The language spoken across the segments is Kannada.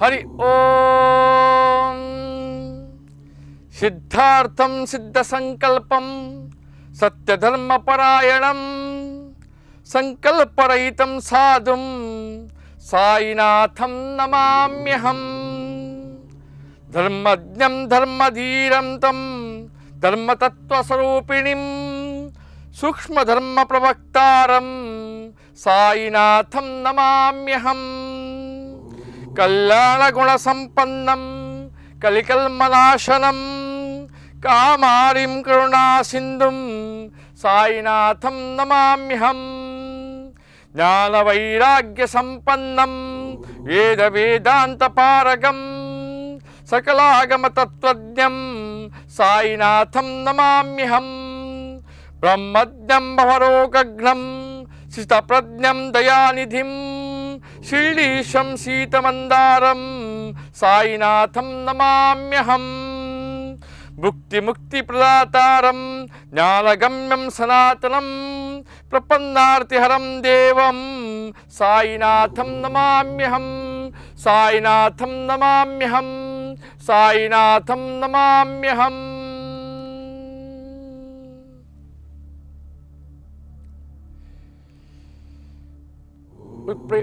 हरि ओम सिद्धार्थं सिद्धसंकल्पं सत्यधर्मपरायणं संकल्परहितं साधुं साईनाथं नमाम्यहम् धर्मज्ञं धर्मधीरं तं धर्मतत्त्वस्वरूपिणीं सूक्ष्मधर्मप्रवक्तारं साईनाथं नमाम्यहम् कल्याणगुणसम्पन्नं कलिकल्मनाशनं कामारिं करुणासिन्धुं साईनाथं नमाम्यहम् ज्ञानवैराग्यसम्पन्नं वेदवेदान्तपारगं सकलागमतत्त्वज्ञं साईनाथं नमाम्यहम् ब्रह्मज्ञं भवरोगघ्नं सितप्रज्ञं दयानिधिं शिरीशं शीतमन्दारं साईनाथं नमाम्यहम् मुक्तिप्रदातारं ज्ञानगम्यं सनातनं प्रपन्नार्तिहरं देवं साईनाथं नमाम्यहम् साईनाथं नमाम्यहम् साईनाथं नमाम्यहम्।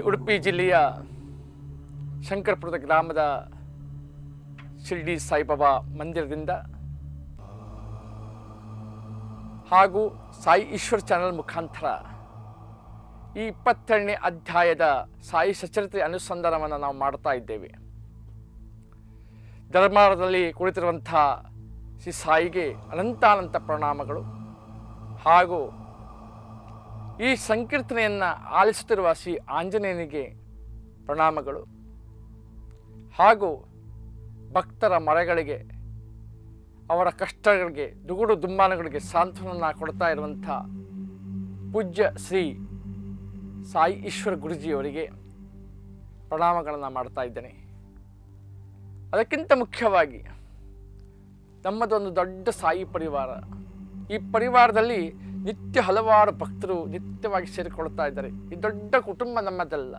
ಉಡುಪಿ ಜಿಲ್ಲೆಯ ಶಂಕರಪುರದ ಗ್ರಾಮದ ಶಿರ್ಡಿ ಸಾಯಿಬಾಬಾ ಮಂದಿರದಿಂದ ಹಾಗೂ ಸಾಯಿ ಈಶ್ವರ್ ಚಾನಲ್ ಮುಖಾಂತರ ಈ 22ನೇ ಅಧ್ಯಾಯದ ಸಾಯಿ ಸಚರಿತ್ರೆ ಅನುಸಂಧಾನವನ್ನು ನಾವು ಮಾಡ್ತಾ ಇದ್ದೇವೆ. ಧರ್ಮಾರದಲ್ಲಿ ಕುಳಿತಿರುವಂಥ ಶ್ರೀ ಸಾಯಿಗೆ ಅನಂತಾನಂತ ಪ್ರಣಾಮಗಳು ಹಾಗೂ ಈ ಸಂಕೀರ್ತನೆಯನ್ನು ಆಲಿಸುತ್ತಿರುವ ಶ್ರೀ ಆಂಜನೇಯನಿಗೆ ಪ್ರಣಾಮಗಳು ಹಾಗೂ ಭಕ್ತರ ಮರಗಳಿಗೆ ಅವರ ಕಷ್ಟಗಳಿಗೆ ದುಗುಡು ದುಮ್ಮಾನಗಳಿಗೆ ಸಾಂತ್ವನವನ್ನು ಕೊಡ್ತಾ ಇರುವಂಥ ಪೂಜ್ಯ ಶ್ರೀ ಸಾಯಿ ಈಶ್ವರ ಗುರುಜಿಯವರಿಗೆ ಪ್ರಣಾಮಗಳನ್ನು ಮಾಡ್ತಾ ಇದ್ದೇನೆ. ಅದಕ್ಕಿಂತ ಮುಖ್ಯವಾಗಿ ನಮ್ಮದೊಂದು ದೊಡ್ಡ ಸಾಯಿ ಪರಿವಾರ. ಈ ಪರಿವಾರದಲ್ಲಿ ನಿತ್ಯ ಹಲವಾರು ಭಕ್ತರು ನಿತ್ಯವಾಗಿ ಸೇರಿಕೊಳ್ತಾ ಇದ್ದಾರೆ. ಈ ದೊಡ್ಡ ಕುಟುಂಬ ನಮ್ಮದಲ್ಲ,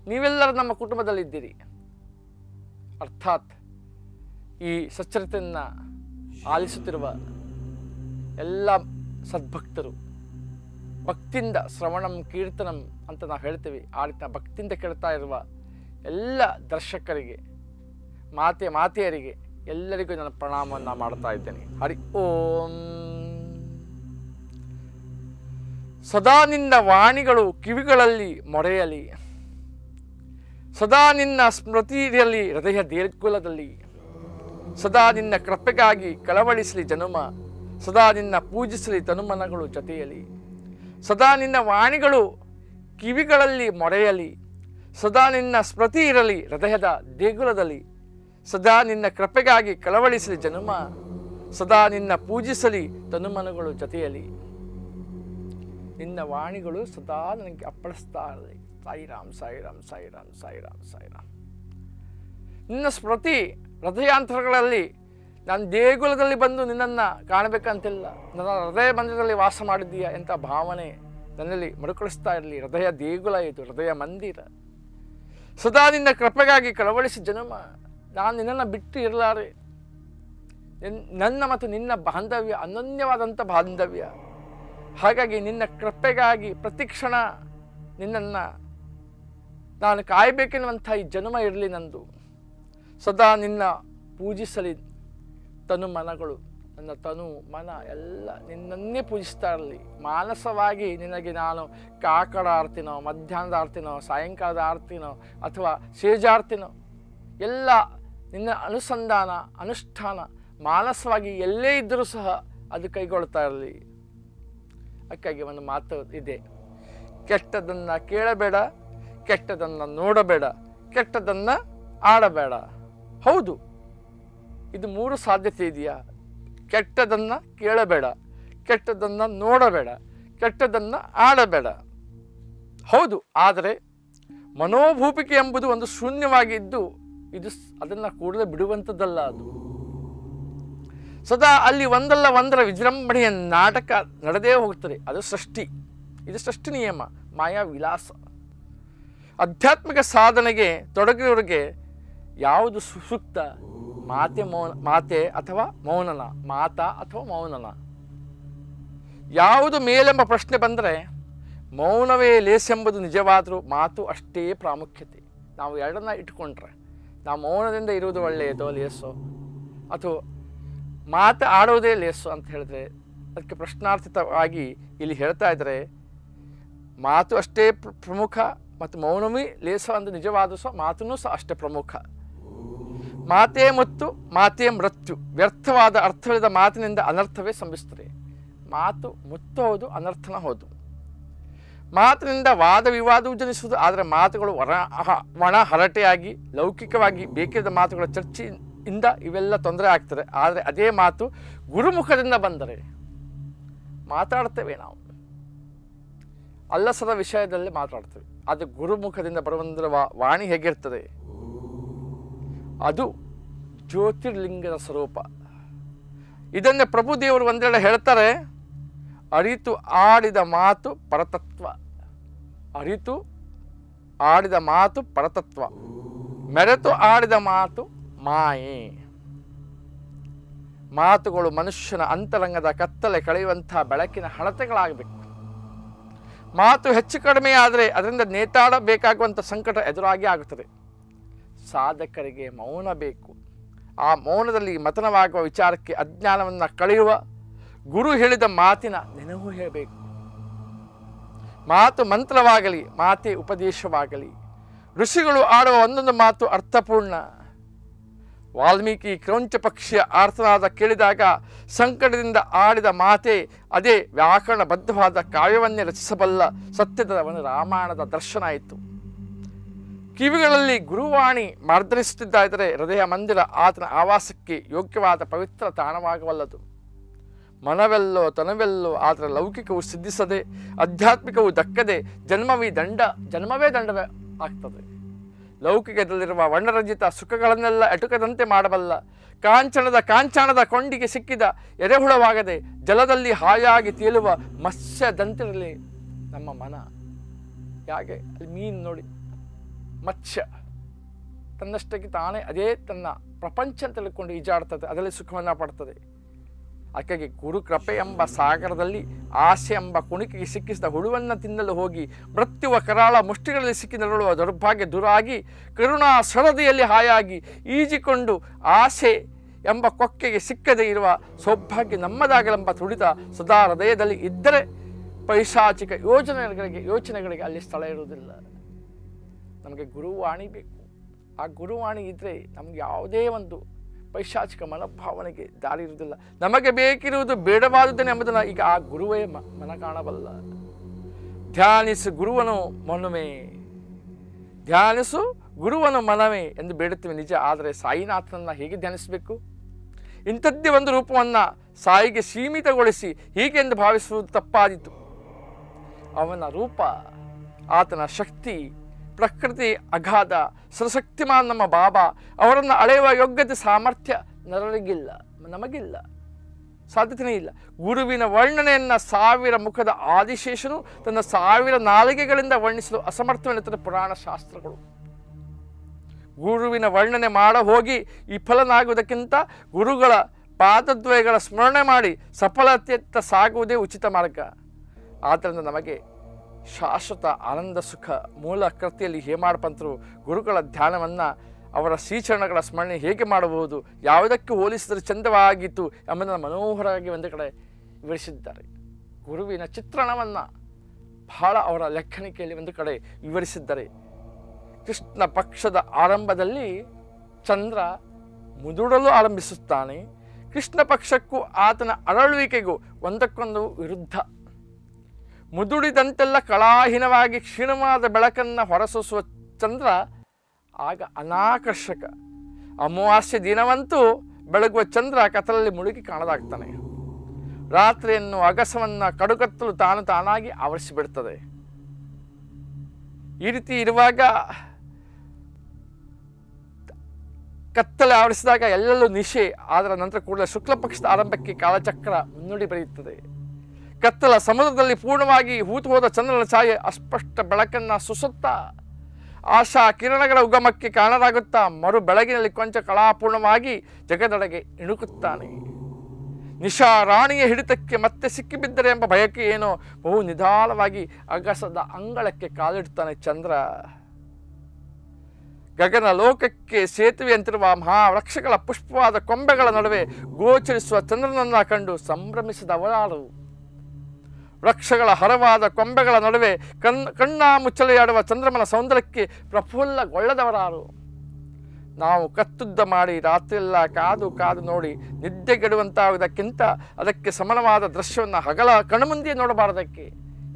ನೀವೆಲ್ಲರೂ ನಮ್ಮ ಕುಟುಂಬದಲ್ಲಿದ್ದೀರಿ. ಅರ್ಥಾತ್ ಈ ಸಚ್ಚರಿತೆಯನ್ನು ಆಲಿಸುತ್ತಿರುವ ಎಲ್ಲ ಸದ್ಭಕ್ತರು ಭಕ್ತಿಯಿಂದ ಶ್ರವಣಂ ಕೀರ್ತನಂ ಅಂತ ನಾವು ಹೇಳ್ತೀವಿ, ಆ ರೀತಿ ಭಕ್ತಿಯಿಂದ ಕೇಳ್ತಾ ಇರುವ ಎಲ್ಲ ದರ್ಶಕರಿಗೆ ಮಾತೆಯರಿಗೆ ಎಲ್ಲರಿಗೂ ನಾನು ಪ್ರಣಾಮವನ್ನು ಮಾಡ್ತಾ ಇದ್ದೇನೆ. ಹರಿ ಓಂ. ಸದಾ ನಿನ್ನ ವಾಣಿಗಳು ಕಿವಿಗಳಲ್ಲಿ ಮೊರೆಯಲಿ, ಸದಾ ನಿನ್ನ ಸ್ಮೃತಿ ಇರಲಿ ಹೃದಯ ದೇಗುಲದಲ್ಲಿ, ಸದಾ ನಿನ್ನ ಕೃಪೆಗಾಗಿ ಕಳವಳಿಸಲಿ ಜನುಮ, ಸದಾ ನಿನ್ನ ಪೂಜಿಸಲಿ ತನುಮನಗಳು ಜೊತೆಯಲಿ, ಸದಾ ನಿನ್ನ ವಾಣಿಗಳು ಕಿವಿಗಳಲ್ಲಿ ಮೊರೆಯಲಿ, ಸದಾ ನಿನ್ನ ಸ್ಮೃತಿ ಇರಲಿ ಹೃದಯದ ದೇಗುಲದಲ್ಲಿ, ಸದಾ ನಿನ್ನ ಕೃಪೆಗಾಗಿ ಕಳವಳಿಸಲಿ ಜನುಮ, ಸದಾ ನಿನ್ನ ಪೂಜಿಸಲಿ ತನುಮನಗಳು ಜೊತೆಯಲಿ. ನಿನ್ನ ವಾಣಿಗಳು ಸದಾ ನನಗೆ ಅಪ್ಪಳಿಸ್ತಾ ಇರಲಿ. ಸಾಯಿರಾಮ್ ಸಾಯಿರಾಮ್ ಸಾಯಿರಾಮ್ ಸಾಯಿರಾಮ್ ಸಾಯಿರಾಮ್. ನಿನ್ನ ಸ್ಮೃತಿ ಹೃದಯಾಂತರಗಳಲ್ಲಿ ನಾನು ದೇಗುಲದಲ್ಲಿ ಬಂದು ನಿನ್ನನ್ನು ಕಾಣಬೇಕಂತಿಲ್ಲ, ನನ್ನ ಹೃದಯ ಮಂದಿರದಲ್ಲಿ ವಾಸ ಮಾಡಿದ್ದೀಯಾ ಎಂಥ ಭಾವನೆ ನನ್ನಲ್ಲಿ ಮರುಕಳಿಸ್ತಾ ಇರಲಿ. ಹೃದಯ ದೇಗುಲ ಇದು, ಹೃದಯ ಮಂದಿರ. ಸದಾ ನಿನ್ನ ಕೃಪೆಗಾಗಿ ಕಳವಳಿಸಿ ಜನುಮ, ನಾನು ನಿನ್ನನ್ನು ಬಿಟ್ಟು ಇರಲಾರೆ. ನನ್ನ ಮತ್ತು ನಿನ್ನ ಬಾಂಧವ್ಯ ಅನನ್ಯವಾದಂಥ ಬಾಂಧವ್ಯ. ಹಾಗಾಗಿ ನಿನ್ನ ಕೃಪೆಗಾಗಿ ಪ್ರತಿಕ್ಷಣ ನಿನ್ನನ್ನು ನಾನು ಕಾಯಬೇಕೆನ್ನುವಂಥ ಈ ಜನ್ಮ ಇರಲಿ ನಂದು. ಸದಾ ನಿನ್ನ ಪೂಜಿಸಲಿ ತನು ಮನಗಳು, ನನ್ನ ತನು ಮನ ಎಲ್ಲ ನಿನ್ನನ್ನೇ ಪೂಜಿಸ್ತಾ ಇರಲಿ. ಮಾನಸವಾಗಿ ನಿನಗೆ ನಾನು ಕಾಕಡ ಆರ್ತಿನೋ, ಮಧ್ಯಾಹ್ನದ ಆರ್ತಿನೋ, ಸಾಯಂಕಾಲದ ಆರ್ತಿನೋ ಅಥವಾ ಸೇಜಾರ್ತಿನೋ ಎಲ್ಲ ನಿನ್ನ ಅನುಸಂಧಾನ ಅನುಷ್ಠಾನ ಮಾನಸವಾಗಿ ಎಲ್ಲೇ ಇದ್ದರೂ ಸಹ ಅದು ಕೈಗೊಳ್ತಾ ಇರಲಿ. ಅದಕ್ಕಾಗಿ ಒಂದು ಮಾತು ಇದೆ, ಕೆಟ್ಟದನ್ನು ಕೇಳಬೇಡ, ಕೆಟ್ಟದನ್ನು ನೋಡಬೇಡ, ಕೆಟ್ಟದನ್ನು ಆಡಬೇಡ. ಹೌದು, ಇದು 3 ಸಾಧ್ಯತೆ ಇದೆಯಾ? ಕೆಟ್ಟದನ್ನು ಕೇಳಬೇಡ, ಕೆಟ್ಟದನ್ನು ನೋಡಬೇಡ, ಕೆಟ್ಟದನ್ನು ಆಡಬೇಡ. ಹೌದು, ಆದರೆ ಮನೋಭೂಪಿಕೆ ಎಂಬುದು ಒಂದು ಶೂನ್ಯವಾಗಿದ್ದು ಇದು ಅದನ್ನು ಕೂಡಲೇ ಬಿಡುವಂಥದ್ದಲ್ಲ. ಅದು ಸದಾ ಅಲ್ಲಿ ಒಂದಲ್ಲ ಒಂದರ ವಿಜೃಂಭಣೆಯ ನಾಟಕ ನಡೆದೇ ಹೋಗ್ತದೆ. ಅದು ಸೃಷ್ಟಿ, ಇದು ಸೃಷ್ಟಿ ನಿಯಮ, ಮಾಯಾ ವಿಲಾಸ. ಆಧ್ಯಾತ್ಮಿಕ ಸಾಧನೆಗೆ ತೊಡಗಿರೋರಿಗೆ ಯಾವುದು ಸೂಕ್ತ? ಮಾತೆ ಅಥವಾ ಮೌನನ? ಮಾತಾ ಅಥವಾ ಮೌನನ? ಯಾವುದು ಮೇಲೆಂಬ ಪ್ರಶ್ನೆ ಬಂದರೆ ಮೌನವೇ ಲೇಸೆಂಬುದು ನಿಜವಾದರೂ ಮಾತು ಅಷ್ಟೇ ಪ್ರಾಮುಖ್ಯತೆ. ನಾವು ಎರಡನ್ನ ಇಟ್ಕೊಂಡ್ರೆ ನಾವು ಮೌನದಿಂದ ಇರುವುದು ಒಳ್ಳೆಯದೋ ಲೇಸೋ, ಅಥವಾ ಮಾತು ಆಡೋದೇ ಲೇಸೋ ಅಂತ ಹೇಳಿದ್ರೆ ಅದಕ್ಕೆ ಪ್ರಶ್ನಾರ್ಥಿತವಾಗಿ ಇಲ್ಲಿ ಹೇಳ್ತಾ ಇದ್ದಾರೆ, ಮಾತು ಅಷ್ಟೇ ಪ್ರಮುಖ ಮತ್ತು ಮೌನವೇ ಲೇಸೋ ಅಂದರೆ ನಿಜವಾದ ಸಹ ಮಾತೂ ಸಹ ಅಷ್ಟೇ ಪ್ರಮುಖ. ಮಾತೇ ಮುತ್ತು ಮಾತೇ ಮೃತ್ಯು. ವ್ಯರ್ಥವಾದ ಅರ್ಥವಿಲ್ಲದ ಮಾತಿನಿಂದ ಅನರ್ಥವೇ ಸಂಭವಿಸುತ್ತದೆ. ಮಾತು ಮುತ್ತು ಹೌದು, ಅನರ್ಥನ ಹೌದು. ಮಾತಿನಿಂದ ವಾದ ವಿವಾದವು ಜನಿಸುವುದು. ಆದರೆ ಮಾತುಗಳು ಒಣ ಹರಟೆಯಾಗಿ ಲೌಕಿಕವಾಗಿ ಬೇಕಿದ್ದ ಮಾತುಗಳ ಚರ್ಚೆಯಿಂದ ಇವೆಲ್ಲ ತೊಂದರೆ ಆಗ್ತದೆ. ಆದರೆ ಅದೇ ಮಾತು ಗುರುಮುಖದಿಂದ ಬಂದರೆ ಮಾತಾಡ್ತೇವೆ. ನಾವು ಅಲ್ಲಸದ ವಿಷಯದಲ್ಲಿ ಮಾತಾಡ್ತೇವೆ. ಅದು ಗುರುಮುಖದಿಂದ ಬರುವಂದ್ರ ವಾಣಿ ಹೇಗಿರ್ತದೆ? ಅದು ಜ್ಯೋತಿರ್ಲಿಂಗದ ಸ್ವರೂಪ. ಇದನ್ನೇ ಪ್ರಭುದೇವರು ಒಂದೆರಡು ಹೇಳ್ತಾರೆ, ಅರಿತು ಆಡಿದ ಮಾತು ಪರತತ್ವ. ಅರಿತು ಆಡಿದ ಮಾತು ಪರತತ್ವ, ಮೆರೆತು ಆಡಿದ ಮಾತು ಮಾಯೆ. ಮಾತುಗಳು ಮನುಷ್ಯನ ಅಂತರಂಗದ ಕತ್ತಲೆ ಕಳೆಯುವಂತಹ ಬೆಳಕಿನ ಹಣತೆಗಳಾಗಬೇಕು. ಮಾತು ಹೆಚ್ಚು ಕಡಿಮೆ ಆದರೆ ಅದರಿಂದ ನೇತಾಡಬೇಕಾಗುವಂಥ ಸಂಕಟ ಎದುರಾಗಿ ಆಗುತ್ತದೆ. ಸಾಧಕರಿಗೆ ಮೌನ ಬೇಕು. ಆ ಮೌನದಲ್ಲಿ ಮತನವಾಗುವ ವಿಚಾರಕ್ಕೆ ಅಜ್ಞಾನವನ್ನು ಕಳೆಯುವ ಗುರು ಹೇಳಿದ ಮಾತಿನ ನೆನಪು ಹೇಳಬೇಕು. ಮಾತು ಮಂತ್ರವಾಗಲಿ, ಮಾತೇ ಉಪದೇಶವಾಗಲಿ. ಋಷಿಗಳು ಆಡುವ ಒಂದೊಂದು ಮಾತು ಅರ್ಥಪೂರ್ಣ. ವಾಲ್ಮೀಕಿ ಕ್ರೌಂಚ ಪಕ್ಷಿಯ ಆರ್ತನಾದ ಕೇಳಿದಾಗ ಸಂಕಟದಿಂದ ಆಡಿದ ಮಾತೆ ಅದೇ ವ್ಯಾಕರಣಬದ್ಧವಾದ ಕಾವ್ಯವನ್ನೇ ರಚಿಸಬಲ್ಲ ಸತ್ಯದ ಒಂದು ರಾಮಾಯಣದ ದರ್ಶನ ಆಯಿತು. ಕಿವಿಗಳಲ್ಲಿ ಗುರುವಾಣಿ ಮಾರ್ದನಿಸುತ್ತಿದ್ದ ಇದ್ದರೆ ಹೃದಯ ಮಂದಿರ ಆತನ ಆವಾಸಕ್ಕೆ ಯೋಗ್ಯವಾದ ಪವಿತ್ರ ತಾಣವಾಗವಲ್ಲದು. ಮನವೆಲ್ಲೋ ತನವೆಲ್ಲೋ ಆದರೆ ಲೌಕಿಕವು ಸಿದ್ಧಿಸದೆ, ಆಧ್ಯಾತ್ಮಿಕವು ದಕ್ಕದೆ ಜನ್ಮವೇ ದಂಡವೇ ಆಗ್ತದೆ. ಲೌಕಿಕದಲ್ಲಿರುವ ವರ್ಣರಂಜಿತ ಸುಖಗಳನ್ನೆಲ್ಲ ಎಟುಕದಂತೆ ಮಾಡಬಲ್ಲ ಕಾಂಚನದ ಕೊಂಡಿಗೆ ಸಿಕ್ಕಿದ ಎರೆಹುಳವಾಗದೆ ಜಲದಲ್ಲಿ ಹಾಯಾಗಿ ತೇಲುವ ಮತ್ಸ್ಯದಂತಿರಲಿ ನಮ್ಮ ಮನ. ಹೇಗೆ ಅಲ್ಲಿ ಮೀನು ನೋಡಿ, ಮತ್ಸ್ಯ ತನ್ನಷ್ಟಕ್ಕೆ ತಾನೇ ಅದೇ ತನ್ನ ಪ್ರಪಂಚ ಅಂತ ತಿಳ್ಕೊಂಡು ಈಜಾಡ್ತದೆ, ಅದರಲ್ಲಿ ಸುಖವನ್ನು ಪಡ್ತದೆ. ಆಕೆಗೆ ಗುರು ಕೃಪೆ ಎಂಬ ಸಾಗರದಲ್ಲಿ ಆಸೆ ಎಂಬ ಕುಣಿಕೆಗೆ ಸಿಕ್ಕಿಸಿದ ಹುಳುವನ್ನು ತಿನ್ನಲು ಹೋಗಿ ಮೃತ್ಯುವ ಕರಾಳ ಮುಷ್ಟಿಗಳಲ್ಲಿ ಸಿಕ್ಕಿ ನರಳುವ ದೌರ್ಭಾಗ್ಯ ದೂರಾಗಿ ಕರುಣಾ ಸರದಿಯಲ್ಲಿ ಹಾಯಾಗಿ ಈಜಿಕೊಂಡು ಆಸೆ ಎಂಬ ಕೊಕ್ಕೆಗೆ ಸಿಕ್ಕದೇ ಇರುವ ಸೌಭಾಗ್ಯ ನಮ್ಮದಾಗಲೆಂಬ ತುಡಿತ ಸದಾ ಹೃದಯದಲ್ಲಿ ಇದ್ದರೆ ಪೈಶಾಚಿಕ ಯೋಚನೆಗಳಿಗೆ ಅಲ್ಲಿ ಸ್ಥಳ ಇರುವುದಿಲ್ಲ. ನಮಗೆ ಗುರುವಾಣಿ ಬೇಕು. ಆ ಗುರುವಾಣಿ ಇದ್ದರೆ ನಮಗೆ ಯಾವುದೇ ಒಂದು ಪೈಶಾಚಿಕ ಮನೋಭಾವನೆಗೆ ದಾರಿ ಇರುವುದಿಲ್ಲ. ನಮಗೆ ಬೇಕಿರುವುದು ಬೇಡವಾದುದನ್ನು ಎಂಬುದನ್ನು ಈಗ ಆ ಗುರುವೇ ಮನ ಕಾಣಬಲ್ಲ. ಧ್ಯಾನಿಸು ಗುರುವನು ಮನವೇ ಎಂದು ಬೇಡುತ್ತೇವೆ ನಿಜ. ಆದರೆ ಸಾಯಿನಾಥನನ್ನು ಹೇಗೆ ಧ್ಯಾನಿಸಬೇಕು? ಇಂಥದ್ದೇ ಒಂದು ರೂಪವನ್ನು ಸಾಯಿಗೆ ಸೀಮಿತಗೊಳಿಸಿ ಹೀಗೆಂದು ಭಾವಿಸುವುದು ತಪ್ಪಾದಿತು. ಅವನ ರೂಪ, ಆತನ ಶಕ್ತಿ, ಪ್ರಕೃತಿ ಅಗಾಧ, ಸರ್ವಶಕ್ತಿಮಾನ್ ನಮ್ಮ ಬಾಬಾ. ಅವರನ್ನು ಅಳೆಯುವ ಯೋಗ್ಯತೆ ಸಾಮರ್ಥ್ಯ ನಮಗಿಲ್ಲ, ಸಾಧ್ಯತೆಯೇ ಇಲ್ಲ. ಗುರುವಿನ ವರ್ಣನೆಯನ್ನು 1000 ಮುಖದ ಆದಿಶೇಷನು ತನ್ನ 1000 ನಾಲಿಗೆಗಳಿಂದ ವರ್ಣಿಸಲು ಅಸಮರ್ಥವೆನ್ನುತ್ತದೆ ಪುರಾಣ ಶಾಸ್ತ್ರಗಳು. ಗುರುವಿನ ವರ್ಣನೆ ಮಾಡ ಹೋಗಿ ವಿಫಲನಾಗುವುದಕ್ಕಿಂತ ಗುರುಗಳ ಪಾದದ್ವಯಗಳ ಸ್ಮರಣೆ ಮಾಡಿ ಸಫಲತೆಯತ್ತ ಸಾಗುವುದೇ ಉಚಿತ ಮಾರ್ಗ. ಆದ್ದರಿಂದ ನಮಗೆ ಶಾಶ್ವತ ಆನಂದ ಸುಖ ಮೂಲ ಕೃತಿಯಲ್ಲಿ ಹೇಮಾಡ್ ಪಂತರು ಗುರುಗಳ ಧ್ಯಾನವನ್ನು, ಅವರ ಶ್ರೀಚರಣಗಳ ಸ್ಮರಣೆ ಹೇಗೆ ಮಾಡಬಹುದು, ಯಾವುದಕ್ಕೆ ಹೋಲಿಸಿದರೆ ಚಂದವಾಗಿತ್ತು ಎಂಬುದನ್ನು ಮನೋಹರವಾಗಿ ಒಂದು ಕಡೆ ವಿವರಿಸಿದ್ದಾರೆ. ಗುರುವಿನ ಚಿತ್ರಣವನ್ನು ಬಹಳ ಅವರ ಲೆಖನಿಕೆಯಲ್ಲಿ ಒಂದು ಕಡೆ ವಿವರಿಸಿದ್ದಾರೆ. ಕೃಷ್ಣ ಪಕ್ಷದ ಆರಂಭದಲ್ಲಿ ಚಂದ್ರ ಮುದುಡಲು ಆರಂಭಿಸುತ್ತಾನೆ. ಕೃಷ್ಣ ಪಕ್ಷಕ್ಕೂ ಆತನ ಅರಳುವಿಕೆಗೂ ಒಂದಕ್ಕೊಂದು ವಿರುದ್ಧ. ಮುದುಡಿದಂತೆಲ್ಲ ಕಳಾಹೀನವಾಗಿ ಕ್ಷೀಣವಾದ ಬೆಳಕನ್ನು ಹೊರಸೂಸುವ ಚಂದ್ರ ಆಗ ಅನಾಕರ್ಷಕ. ಅಮಾವಾಸ್ಯೆ ದಿನವಂತೂ ಬೆಳಗುವ ಚಂದ್ರ ಕತ್ತಲಲ್ಲಿ ಮುಳುಗಿ ಕಾಣದಾಗ್ತಾನೆ. ರಾತ್ರಿಯನ್ನು ಅಗಸವನ್ನು ಕಡುಕತ್ತಲು ತಾನಾಗಿ ಆವರಿಸಿಬಿಡ್ತದೆ. ಈ ರೀತಿ ಇರುವಾಗ ಕತ್ತಲೆ ಆವರಿಸಿದಾಗ ಎಲ್ಲೆಲ್ಲೂ ನಿಶೆ. ಅದರ ನಂತರ ಕೂಡಲೇ ಶುಕ್ಲ ಪಕ್ಷದ ಆರಂಭಕ್ಕೆ ಕಾಲಚಕ್ರ ಮುನ್ನುಡಿ ಬರೆಯುತ್ತದೆ. ಕತ್ತಲ ಸಮುದ್ರದಲ್ಲಿ ಪೂರ್ಣವಾಗಿ ಹೂತು ಹೋದ ಚಂದ್ರನ ಛಾಯೆ ಅಸ್ಪಷ್ಟ ಬೆಳಕನ್ನು ಸುಸುತ್ತಾ ಆಶಾ ಕಿರಣಗಳ ಉಗಮಕ್ಕೆ ಕಾರಣರಾಗುತ್ತಾ ಮರು ಬೆಳಗಿನಲ್ಲಿ ಕೊಂಚ ಕಳಾಪೂರ್ಣವಾಗಿ ಜಗದೊಳಗೆ ಇಣುಕುತ್ತಾನೆ. ನಿಶಾ ರಾಣಿಯ ಹಿಡಿತಕ್ಕೆ ಮತ್ತೆ ಸಿಕ್ಕಿಬಿದ್ದರೆ ಎಂಬ ಭಯಕ್ಕೆ ಏನೋ ಬಹು ನಿಧಾನವಾಗಿ ಅಗಸದ ಅಂಗಳಕ್ಕೆ ಕಾಲಿಡುತ್ತಾನೆ ಚಂದ್ರ. ಗಗನ ಲೋಕಕ್ಕೆ ಸೇತುವೆಯಂತಿರುವ ಮಹಾವೃಕ್ಷಗಳ ಪುಷ್ಪವಾದ ಕೊಂಬೆಗಳ ನಡುವೆ ಗೋಚರಿಸುವ ಚಂದ್ರನನ್ನ ಕಂಡು ಸಂಭ್ರಮಿಸಿದವರಾರು. ವೃಕ್ಷಗಳ ಹರವಾದ ಕೊಂಬೆಗಳ ನಡುವೆ ಕಣ್ಣಾ ಮುಚ್ಚಲೆಯಾಡುವ ಚಂದ್ರಮನ ಸೌಂದರ್ಯಕ್ಕೆ ಪ್ರಫುಲ್ಲಗೊಳ್ಳದವರಾರು. ನಾವು ಕತ್ತುದ್ದ ಮಾಡಿ ರಾತ್ರಿಯೆಲ್ಲ ಕಾದು ಕಾದು ನೋಡಿ ನಿದ್ದೆಗೆಡುವಂತಾಗುವುದಕ್ಕಿಂತ ಅದಕ್ಕೆ ಸಮಾನವಾದ ದೃಶ್ಯವನ್ನು ಹಗಲ ಕಣ್ಮುಂದೆ ನೋಡಬಾರದಕ್ಕೆ.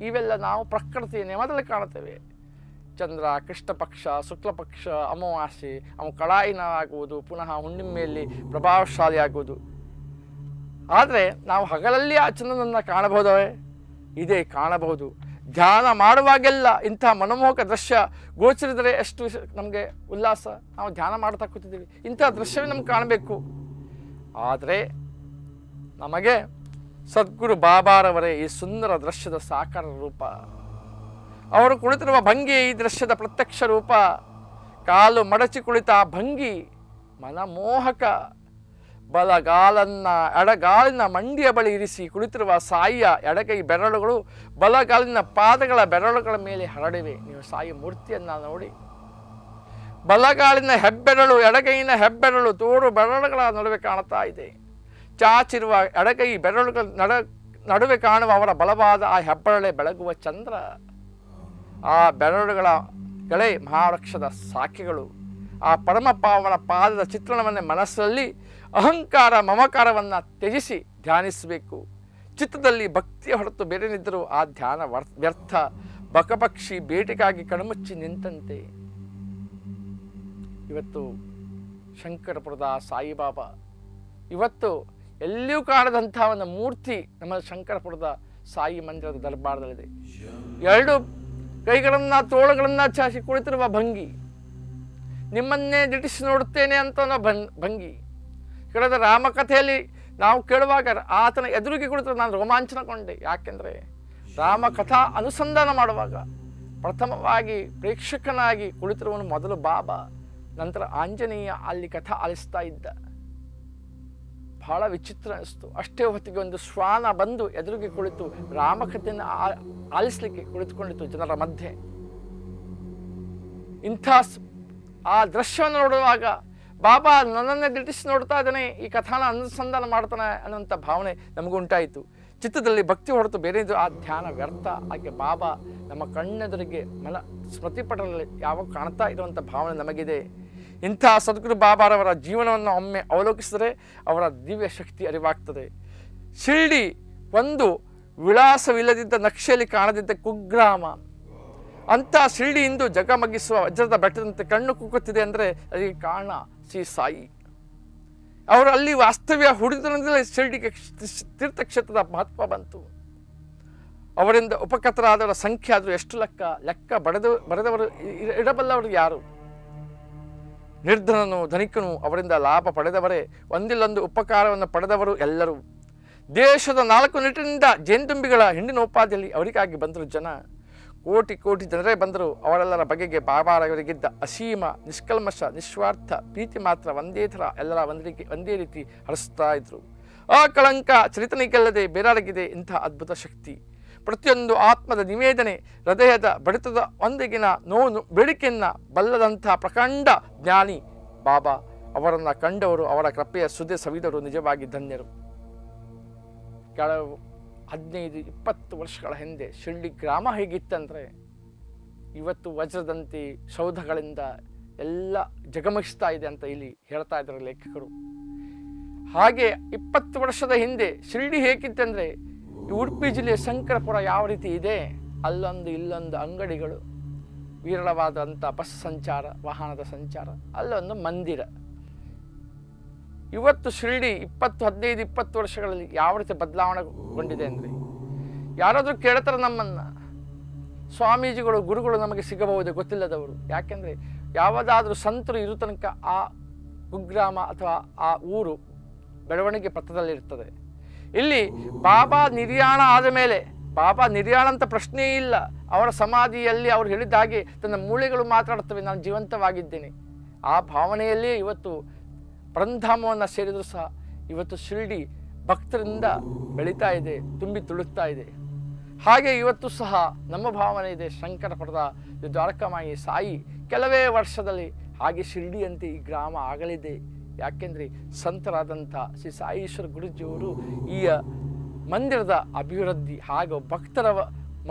ಇವೆಲ್ಲ ನಾವು ಪ್ರಕೃತಿಯ ನಿಯಮದಲ್ಲಿ ಕಾಣುತ್ತೇವೆ. ಚಂದ್ರ ಕೃಷ್ಣ ಪಕ್ಷ, ಶುಕ್ಲ ಪಕ್ಷ, ಅಮಾವಾಸ್ಯೆ ಅವು ಕಳಾಯಿನ ಆಗುವುದು, ಪುನಃ ಹುಣ್ಣಿಮೆಯಲ್ಲಿ ಪ್ರಭಾವಶಾಲಿಯಾಗುವುದು. ಆದರೆ ನಾವು ಹಗಲಲ್ಲಿ ಆ ಚಂದ್ರನನ್ನು ಕಾಣಬಹುದವೇ? ಇದೇ ಕಾಣಬಹುದು. ಧ್ಯಾನ ಮಾಡುವಾಗೆಲ್ಲ ಇಂಥ ಮನಮೋಹಕ ದೃಶ್ಯ ಗೋಚರಿದರೆ ಎಷ್ಟು ನಮಗೆ ಉಲ್ಲಾಸ. ನಾವು ಧ್ಯಾನ ಮಾಡ್ತಾ ಕೂತಿದ್ದೀವಿ, ಇಂಥ ದೃಶ್ಯವೇ ನಮ್ಗೆ ಕಾಣಬೇಕು. ಆದರೆ ನಮಗೆ ಸದ್ಗುರು ಬಾಬಾರವರೇ ಈ ಸುಂದರ ದೃಶ್ಯದ ಸಾಕಾರ ರೂಪ. ಅವರು ಕುಳಿತಿರುವ ಭಂಗಿ ಈ ದೃಶ್ಯದ ಪ್ರತ್ಯಕ್ಷ ರೂಪ. ಕಾಲು ಮಡಚಿ ಕುಳಿತ ಭಂಗಿ ಮನಮೋಹಕ. ಬಲಗಾಲನ್ನ ಎಡಗಾಲಿನ ಮಂಡಿಯ ಬಳಿ ಇರಿಸಿ ಕುಳಿತಿರುವ ಸಾಯಿಯ ಎಡಗೈ ಬೆರಳುಗಳು ಬಲಗಾಲಿನ ಪಾದಗಳ ಬೆರಳುಗಳ ಮೇಲೆ ಹರಡಿವೆ. ನೀವು ಸಾಯಿ ಮೂರ್ತಿಯನ್ನ ನೋಡಿ. ಬಲಗಾಲಿನ ಹೆಬ್ಬೆರಳು ಎಡಗೈನ ಹೆಬ್ಬೆರಳು ತೋರು ಬೆರಳುಗಳ ನಡುವೆ ಕಾಣುತ್ತಾ ಇದೆ. ಚಾಚಿರುವ ಎಡಗೈ ಬೆರಳುಗಳ ನಡುವೆ ಕಾಣುವ ಅವರ ಬಲವಾದ ಆ ಹೆಬ್ಬೆರಳೆ ಬೆಳಗುವ ಚಂದ್ರ. ಆ ಬೆರಳುಗಳೇ ಮಹಾವೃಕ್ಷದ ಶಾಖೆಗಳು. ಆ ಪರಮ ಪಾವನ ಪಾದದ ಚಿತ್ರಣವನ್ನೇ ಮನಸ್ಸಲ್ಲಿ ಅಹಂಕಾರ ಮಮಕಾರವನ್ನು ತ್ಯಜಿಸಿ ಧ್ಯಾನಿಸಬೇಕು. ಚಿತ್ತದಲ್ಲಿ ಭಕ್ತಿಯ ಹೊರತು ಬೇರೆನಿದ್ದರೂ ಆ ಧ್ಯಾನ ವ್ಯರ್ಥ. ಬಕಪಕ್ಷಿ ಬೇಟೆಗಾಗಿ ಕಣ್ಮುಚ್ಚಿ ನಿಂತಂತೆ. ಇವತ್ತು ಶಂಕರಪುರದ ಸಾಯಿಬಾಬಾ, ಇವತ್ತು ಎಲ್ಲಿಯೂ ಕಾಣದಂಥ ಒಂದು ಮೂರ್ತಿ ನಮ್ಮ ಶಂಕರಪುರದ ಸಾಯಿ ಮಂದಿರದ ದರ್ಬಾರದಲ್ಲಿದೆ. ಎರಡು ಕೈಗಳನ್ನು ತೋಳುಗಳನ್ನು ಚಾಚಿ ಕುಳಿತಿರುವ ಭಂಗಿ, ನಿಮ್ಮನ್ನೇ ದಿಟ್ಟಿಸಿ ನೋಡುತ್ತೇನೆ ಅಂತ ಭಂಗಿ. ಕಳೆದ ರಾಮಕಥೆಯಲ್ಲಿ ನಾವು ಕೇಳುವಾಗ ಆತನ ಎದುರಿಗೆ ಕುಳಿತು ನಾನು ರೋಮಾಂಚನಗೊಂಡೆ. ಯಾಕೆಂದರೆ ರಾಮಕಥಾ ಅನುಸಂಧಾನ ಮಾಡುವಾಗ ಪ್ರಥಮವಾಗಿ ಪ್ರೇಕ್ಷಕನಾಗಿ ಕುಳಿತಿರುವನು ಮೊದಲು ಬಾಬಾ, ನಂತರ ಆಂಜನೇಯ ಅಲ್ಲಿ ಕಥಾ ಆಲಿಸ್ತಾ ಇದ್ದ. ಬಹಳ ವಿಚಿತ್ರ ಅನಿಸ್ತು. ಅಷ್ಟೇ ಹೊತ್ತಿಗೆ ಒಂದು ಶ್ವಾನ ಬಂದು ಎದುರಿಗೆ ಕುಳಿತು ರಾಮಕಥೆಯನ್ನು ಆಲಿಸಲಿಕ್ಕೆ ಕುಳಿತುಕೊಂಡಿತ್ತು ಜನರ ಮಧ್ಯೆ. ಇಂಥ ಆ ದೃಶ್ಯವನ್ನು ನೋಡುವಾಗ ಬಾಬಾ ನನ್ನನ್ನೇ ದಿಟ್ಟಿಸಿ ನೋಡ್ತಾ ಇದ್ದಾನೆ, ಈ ಕಥಾನ ಅನುಸಂಧಾನ ಮಾಡ್ತಾನೆ ಅನ್ನೋಂಥ ಭಾವನೆ ನಮಗುಂಟಾಯಿತು. ಚಿತ್ತದಲ್ಲಿ ಭಕ್ತಿ ಹೊರತು ಬೇರೆ ಆ ಧ್ಯಾನ ವ್ಯರ್ಥ. ಹಾಗೆ ಬಾಬಾ ನಮ್ಮ ಕಣ್ಣೆದುರಿಗೆ ಸ್ಮೃತಿಪಟಲಲ್ಲಿ ಯಾವಾಗ ಕಾಣ್ತಾ ಇರುವಂಥ ಭಾವನೆ ನಮಗಿದೆ. ಇಂಥ ಸದ್ಗುರು ಬಾಬಾರವರ ಜೀವನವನ್ನು ಒಮ್ಮೆ ಅವಲೋಕಿಸಿದರೆ ಅವರ ದಿವ್ಯ ಶಕ್ತಿ ಅರಿವಾಗ್ತದೆ. ಶಿರ್ಡಿ ಒಂದು ವಿಳಾಸವಿಲ್ಲದಿದ್ದ ನಕ್ಷೆಯಲ್ಲಿ ಕಾಣದಿದ್ದ ಕುಗ್ರಾಮ. ಅಂಥ ಶಿರ್ಡಿ ಇಂದು ಜಗಮಗಿಸುವ ವಜ್ರದ ಬೆಟ್ಟದಂತೆ ಕಣ್ಣು ಕುಕ್ಕುತ್ತಿದೆ ಅಂದರೆ ಅದಕ್ಕೆ ಕಾರಣ ಶ್ರೀ ಸಾಯಿ. ಅವರು ಅಲ್ಲಿ ವಾಸ್ತವ್ಯ ಹುಡುಗದಿಂದಲೇ ಶಿರ್ಡಿಗೆ ತೀರ್ಥಕ್ಷೇತ್ರದ ಮಹತ್ವ ಬಂತು. ಅವರಿಂದ ಉಪಕತರಾದವರ ಸಂಖ್ಯೆ ಆದರೂ ಎಷ್ಟು ಲೆಕ್ಕ ಬರೆದವರು ಇಡಬಲ್ಲವರು ಯಾರು? ನಿರ್ಧನನು ಧನಿಕನು ಅವರಿಂದ ಲಾಭ ಪಡೆದವರೇ, ಒಂದಿಲ್ಲೊಂದು ಉಪಕಾರವನ್ನು ಪಡೆದವರು ಎಲ್ಲರೂ. ದೇಶದ 4 ನಿಟ್ಟಿನಿಂದ ಜೇನುತುಂಬಿಗಳ ಹಿಂಡಿನೋಪಾದಿಯಲ್ಲಿ ಅವರಿಗಾಗಿ ಬಂದರು ಜನ. ಕೋಟಿ ಕೋಟಿ ಜನರೇ ಬಂದರು. ಅವರೆಲ್ಲರ ಬಗೆಗೆ ಬಾಬಾರವರಿಗಿದ್ದ ಅಸೀಮ ನಿಷ್ಕಲ್ಮಶ ನಿಸ್ವಾರ್ಥ ಪ್ರೀತಿ ಮಾತ್ರ ಒಂದೇ ಥರ ಎಲ್ಲರ ಒಂದೇ ರೀತಿ ಹರಿಸ್ತಾ ಇದ್ರು. ಆ ಕಳಂಕ ಚರಿತನಿಗೆಲ್ಲದೆ ಬೇರಾರಿಗಿದೆ ಇಂಥ ಅದ್ಭುತ ಶಕ್ತಿ. ಪ್ರತಿಯೊಂದು ಆತ್ಮದ ನಿವೇದನೆ, ಹೃದಯದ ಬಡಿತದ ಒಂದಿಗಿನ ನೋವು ಬೇಡಿಕೆಯನ್ನು ಬಲ್ಲದಂಥ ಪ್ರಕಾಂಡ ಜ್ಞಾನಿ ಬಾಬಾ. ಅವರನ್ನು ಕಂಡವರು, ಅವರ ಕೃಪೆಯ ಸುದೆ ಸವಿದವರು ನಿಜವಾಗಿ ಧನ್ಯರು. ಕೆಲವು 15-20 ವರ್ಷಗಳ ಹಿಂದೆ ಶಿರ್ಡಿ ಗ್ರಾಮ ಹೇಗಿತ್ತಂದರೆ ಇವತ್ತು ವಜ್ರದಂತೆ ಸೌಧಗಳಿಂದ ಎಲ್ಲ ಜಗಮಗಿಸ್ತಾ ಇದೆ ಅಂತ ಇಲ್ಲಿ ಹೇಳ್ತಾ ಇದ್ದಾರೆ ಲೇಖಕರು. ಹಾಗೆ 20 ವರ್ಷದ ಹಿಂದೆ ಶಿರ್ಡಿ ಹೇಗಿತ್ತಂದರೆ ಉಡುಪಿ ಜಿಲ್ಲೆಯ ಶಂಕರಪುರ ಯಾವ ರೀತಿ ಇದೆ, ಅಲ್ಲೊಂದು ಇಲ್ಲೊಂದು ಅಂಗಡಿಗಳು, ವಿರಳವಾದಂಥ ಬಸ್ ಸಂಚಾರ, ವಾಹನದ ಸಂಚಾರ, ಅಲ್ಲೊಂದು ಮಂದಿರ. ಇವತ್ತು ಶಿರ್ಡಿ 15-20 ವರ್ಷಗಳಲ್ಲಿ ಯಾವ ರೀತಿ ಬದಲಾವಣೆಗೊಂಡಿದೆ ಅಂದರೆ, ಯಾರಾದರೂ ಕೇಳ್ತಾರೆ ನಮ್ಮನ್ನು, ಸ್ವಾಮೀಜಿಗಳು ಗುರುಗಳು ನಮಗೆ ಸಿಗಬಹುದು ಗೊತ್ತಿಲ್ಲದವರು. ಯಾಕೆಂದರೆ ಯಾವುದಾದ್ರೂ ಸಂತರು ಇರೋ ತನಕ ಆ ಕುಗ್ರಾಮ ಅಥವಾ ಆ ಊರು ಬೆಳವಣಿಗೆ ಪಥದಲ್ಲಿರ್ತದೆ. ಇಲ್ಲಿ ಬಾಬಾ ನಿರ್ಯಾಣ ಆದ ಮೇಲೆ ಬಾಬಾ ನಿರ್ಯಾಣ ಅಂತ ಪ್ರಶ್ನೆಯೇ ಇಲ್ಲ. ಅವರ ಸಮಾಧಿಯಲ್ಲಿ ಅವರು ಹೇಳಿದ ಹಾಗೆ ತನ್ನ ಮೂಳೆಗಳು ಮಾತಾಡ್ತವೆ, ನಾನು ಜೀವಂತವಾಗಿದ್ದೇನೆ. ಆ ಭಾವನೆಯಲ್ಲೇ ಇವತ್ತು ಪರಂಧಾಮವನ್ನು ಸೇರಿದರೂ ಸಹ ಇವತ್ತು ಶಿರ್ಡಿ ಭಕ್ತರಿಂದ ಬೆಳೀತಾ ಇದೆ, ತುಂಬಿ ತುಳುಕ್ತಾ ಇದೆ. ಹಾಗೆ ಇವತ್ತು ಸಹ ನಮ್ಮ ಭಾವನೆ ಇದೆ, ಶಂಕರ ಪಡೆದ ದ್ವಾರಕಾಮಾಯಿ ಸಾಯಿ ಕೆಲವೇ ವರ್ಷದಲ್ಲಿ ಹಾಗೆ ಶಿರ್ಡಿಯಂತೆ ಈ ಗ್ರಾಮ ಆಗಲಿದೆ. ಯಾಕೆಂದರೆ ಸಂತರಾದಂಥ ಶ್ರೀ ಸಾಯೀಶ್ವರ ಗುರೂಜಿಯವರು ಈ ಮಂದಿರದ ಅಭಿವೃದ್ಧಿ ಹಾಗೂ ಭಕ್ತರ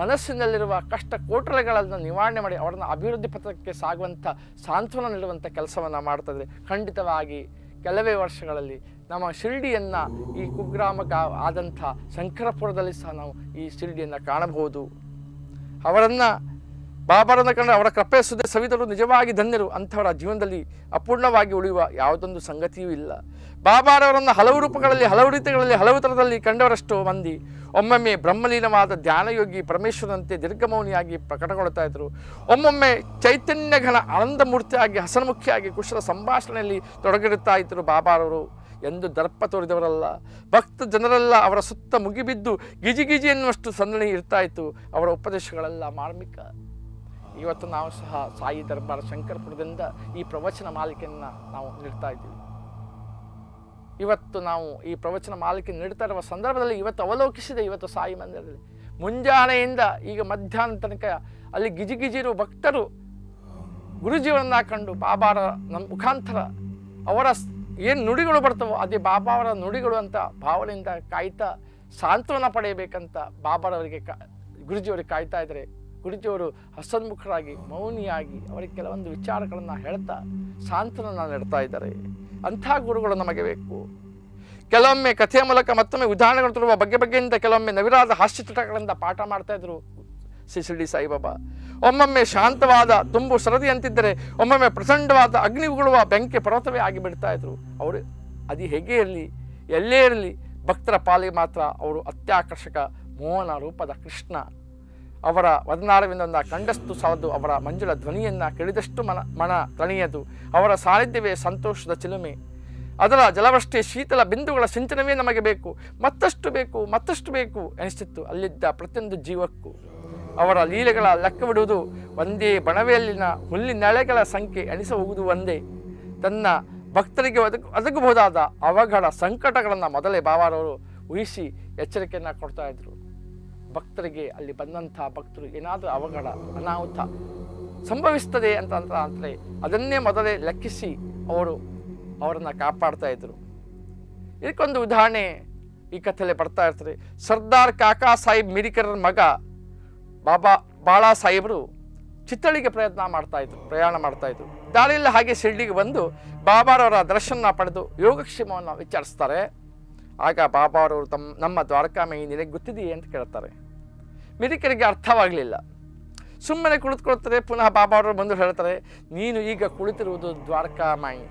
ಮನಸ್ಸಿನಲ್ಲಿರುವ ಕಷ್ಟ ಕೋಟಲೆಗಳನ್ನು ನಿವಾರಣೆ ಮಾಡಿ ಅವರನ್ನು ಅಭಿವೃದ್ಧಿ ಪಥಕ್ಕೆ ಸಾಗುವಂಥ ಸಾಂತ್ವನ ನೀಡುವಂಥ ಕೆಲಸವನ್ನು ಮಾಡ್ತಾಯಿದ್ದಾರೆ. ಖಂಡಿತವಾಗಿ ಕೆಲವೇ ವರ್ಷಗಳಲ್ಲಿ ನಮ್ಮ ಶಿರ್ಡಿಯನ್ನು ಈ ಕುಗ್ರಾಮ ಆದಂಥ ಶಂಕರಪುರದಲ್ಲಿ ಸಹ ನಾವು ಈ ಶಿರ್ಡಿಯನ್ನು ಕಾಣಬಹುದು. ಅವರನ್ನು ಬಾಬಾರನ್ನು ಕಂಡು ಅವರ ಕೃಪೆ ಸುದ್ದಿ ಸವಿದರು ನಿಜವಾಗಿ ಧನ್ಯರು. ಅಂಥವರ ಜೀವನದಲ್ಲಿ ಅಪೂರ್ಣವಾಗಿ ಉಳಿಯುವ ಯಾವುದೊಂದು ಸಂಗತಿಯೂ ಇಲ್ಲ. ಬಾಬಾರವರನ್ನು ಹಲವು ರೂಪಗಳಲ್ಲಿ, ಹಲವು ರೀತಿಗಳಲ್ಲಿ, ಹಲವು ಥರದಲ್ಲಿ ಕಂಡವರಷ್ಟು ಮಂದಿ ಒಮ್ಮೊಮ್ಮೆ ಬ್ರಹ್ಮಲೀನವಾದ ಧ್ಯಾನಯೋಗಿ ಪರಮೇಶ್ವರನಂತೆ ದೀರ್ಘಮೌನಿಯಾಗಿ ಪ್ರಕಟಗೊಳ್ತಾ ಇದ್ದರು. ಒಮ್ಮೊಮ್ಮೆ ಚೈತನ್ಯಘನ ಆನಂದಮೂರ್ತಿಯಾಗಿ ಹಸನ್ಮುಖಿಯಾಗಿ ಕುಶಲ ಸಂಭಾಷಣೆಯಲ್ಲಿ ತೊಡಗಿರುತ್ತಾ ಇದ್ದರು. ಬಾಬಾರವರು ಎಂದು ದರ್ಪ ತೋರಿದವರಲ್ಲ. ಭಕ್ತ ಜನರೆಲ್ಲ ಅವರ ಸುತ್ತ ಮುಗಿಬಿದ್ದು ಗಿಜಿ ಎನ್ನುವಷ್ಟು ಸಂದಣಿ ಇರ್ತಾ ಇತ್ತು. ಅವರ ಉಪದೇಶಗಳೆಲ್ಲ ಮಾರ್ಮಿಕ. ಇವತ್ತು ನಾವು ಸಹ ಸಾಯಿ ದರ್ಬಾರ್ ಶಂಕರಪುರದಿಂದ ಈ ಪ್ರವಚನ ಮಾಲಿಕೆಯನ್ನು ನಾವು ನೀಡ್ತಾ ಇದ್ದೀವಿ. ಇವತ್ತು ನಾವು ಈ ಪ್ರವಚನ ಮಾಲಿಕೆ ನೀಡ್ತಾ ಇರುವ ಸಂದರ್ಭದಲ್ಲಿ ಇವತ್ತು ಅವಲೋಕಿಸಿದೆ. ಇವತ್ತು ಸಾಯಿ ಮಂದಿರದಲ್ಲಿ ಮುಂಜಾನೆಯಿಂದ ಈಗ ಮಧ್ಯಾಹ್ನ ತನಕ ಅಲ್ಲಿ ಗಿಜಿಗಿಜಿರು ಭಕ್ತರು ಗುರುಜೀವನನ್ನ ಕಂಡು ಬಾಬಾರ ನಮ್ಮ ಮುಖಾಂತರ ಅವರ ಏನು ನುಡಿಗಳು ಬರ್ತವೋ ಅದೇ ಬಾಬಾವರ ನುಡಿಗಳು ಅಂತ ಭಾವನೆಯಿಂದ ಕಾಯ್ತಾ ಸಾಂತ್ವನ ಪಡೆಯಬೇಕಂತ ಬಾಬಾರವರಿಗೆ ಗುರುಜಿಯವರಿಗೆ ಕಾಯ್ತಾ ಇದ್ದಾರೆ. ಗುರುಜಿಯವರು ಹಸನ್ಮುಖರಾಗಿ ಮೌನಿಯಾಗಿ ಅವರಿಗೆ ಕೆಲವೊಂದು ವಿಚಾರಗಳನ್ನು ಹೇಳ್ತಾ ಸಾಂತ್ವನ ನೀಡ್ತಾ ಇದ್ದಾರೆ. ಅಂಥ ಗುರುಗಳು ನಮಗೆ ಬೇಕು. ಕೆಲವೊಮ್ಮೆ ಕಥೆಯ ಮೂಲಕ ಮತ್ತೊಮ್ಮೆ ಉದಾಹರಣೆಗಳು ತರುವ ಬಗೆಯಿಂದ ಕೆಲವೊಮ್ಮೆ ನವಿರಾದ ಹಾಸ್ಯಚಿತ್ರಗಳಿಂದ ಪಾಠ ಮಾಡ್ತಾ ಇದ್ರು ಶ್ರೀ ಶಿರ್ಡಿ ಸಾಯಿಬಾಬಾ. ಒಮ್ಮೊಮ್ಮೆ ಶಾಂತವಾದ ತುಂಬು ಸರದಿಯಂತಿದ್ದರೆ ಒಮ್ಮೊಮ್ಮೆ ಪ್ರಚಂಡವಾದ ಅಗ್ನಿ ಉಗುಳುವ ಬೆಂಕಿ ಪರ್ವತವೇ ಆಗಿಬಿಡ್ತಾ ಇದ್ರು. ಅವರು ಅದು ಹೇಗೆ ಇರಲಿ, ಎಲ್ಲೇ ಇರಲಿ, ಭಕ್ತರ ಪಾಲಿಗೆ ಮಾತ್ರ ಅವರು ಅತ್ಯಾಕರ್ಷಕ ಮೋಹನ ರೂಪದ ಕೃಷ್ಣ. ಅವರ ವದನಾರವಿಂದ ಕಂಡಷ್ಟು ಸಾಲದು, ಅವರ ಮಂಜುಳ ಧ್ವನಿಯನ್ನು ಕೇಳಿದಷ್ಟು ಮನ ತಣಿಯದು. ಅವರ ಸಾನ್ನಿಧ್ಯವೇ ಸಂತೋಷದ ಚಿಲುಮೆ, ಅದರ ಜಲವೃಷ್ಟಿ ಶೀತಲ ಬಿಂದುಗಳ ಸಿಂಚನವೇ ನಮಗೆ ಬೇಕು. ಮತ್ತಷ್ಟು ಬೇಕು, ಮತ್ತಷ್ಟು ಬೇಕು ಎನಿಸುತ್ತಿತ್ತು ಅಲ್ಲಿದ್ದ ಪ್ರತಿಯೊಂದು ಜೀವಕ್ಕೂ. ಅವರ ಲೀಲೆಗಳ ಲೆಕ್ಕವಿಡುವುದು ಒಂದೇ, ಬಣವೆಯಲ್ಲಿನ ಹುಲ್ಲಿನೆಳೆಗಳ ಸಂಖ್ಯೆ ಎಣಿಸ ಹೋಗುವುದು ಒಂದೇ. ತನ್ನ ಭಕ್ತರಿಗೆ ಒದಗಬಹುದಾದ ಅವಘಡ ಸಂಕಟಗಳನ್ನು ಮೊದಲೇ ಬಾಬಾರವರು ಊಹಿಸಿ ಎಚ್ಚರಿಕೆಯನ್ನು ಕೊಡ್ತಾ ಇದ್ರು. ಭಕ್ತರಿಗೆ ಅಲ್ಲಿ ಬಂದಂಥ ಭಕ್ತರು ಏನಾದರೂ ಅವಘಡ ಅನಾಹುತ ಸಂಭವಿಸ್ತದೆ ಅಂತಂದರೆ ಅದನ್ನೇ ಮೊದಲೇ ಲೆಕ್ಕಿಸಿ ಅವರನ್ನು ಕಾಪಾಡ್ತಾ ಇದ್ರು. ಇದಕ್ಕೊಂದು ಉದಾಹರಣೆ ಈ ಕಥೆಯಲ್ಲಿ ಬರ್ತಾ ಇರ್ತಾರೆ. ಸರ್ದಾರ್ ಕಾಕಾ ಸಾಹೇಬ್ ಮಿರಿಕರ ಮಗ ಬಾಳಾ ಸಾಹೇಬರು ಚಿತ್ತಳಿಗೆ ಪ್ರಯಾಣ ಮಾಡ್ತಾಯಿದ್ರು. ದಾರಿಯಲ್ಲಿ ಹಾಗೆ ಶಿರ್ಡಿಗೆ ಬಂದು ಬಾಬಾರವರ ದರ್ಶನ ಪಡೆದು ಯೋಗಕ್ಷೇಮವನ್ನು ವಿಚಾರಿಸ್ತಾರೆ. ಆಗ ಬಾಬಾರವರು ನಮ್ಮ ದ್ವಾರಕಾಮಾಯಿ ನಿನಗೆ ಗೊತ್ತಿದೆಯೇ ಅಂತ ಕೇಳ್ತಾರೆ. ಮಿರಿಕರಿಗೆ ಅರ್ಥವಾಗಲಿಲ್ಲ. ಸುಮ್ಮನೆ ಕುಳಿತುಕೊಳ್ತಾರೆ. ಪುನಃ ಬಾಬಾರವರು ಬಂದು ಹೇಳ್ತಾರೆ, ನೀನು ಈಗ ಕುಳಿತಿರುವುದು ದ್ವಾರಕಾಮಾಯಿ.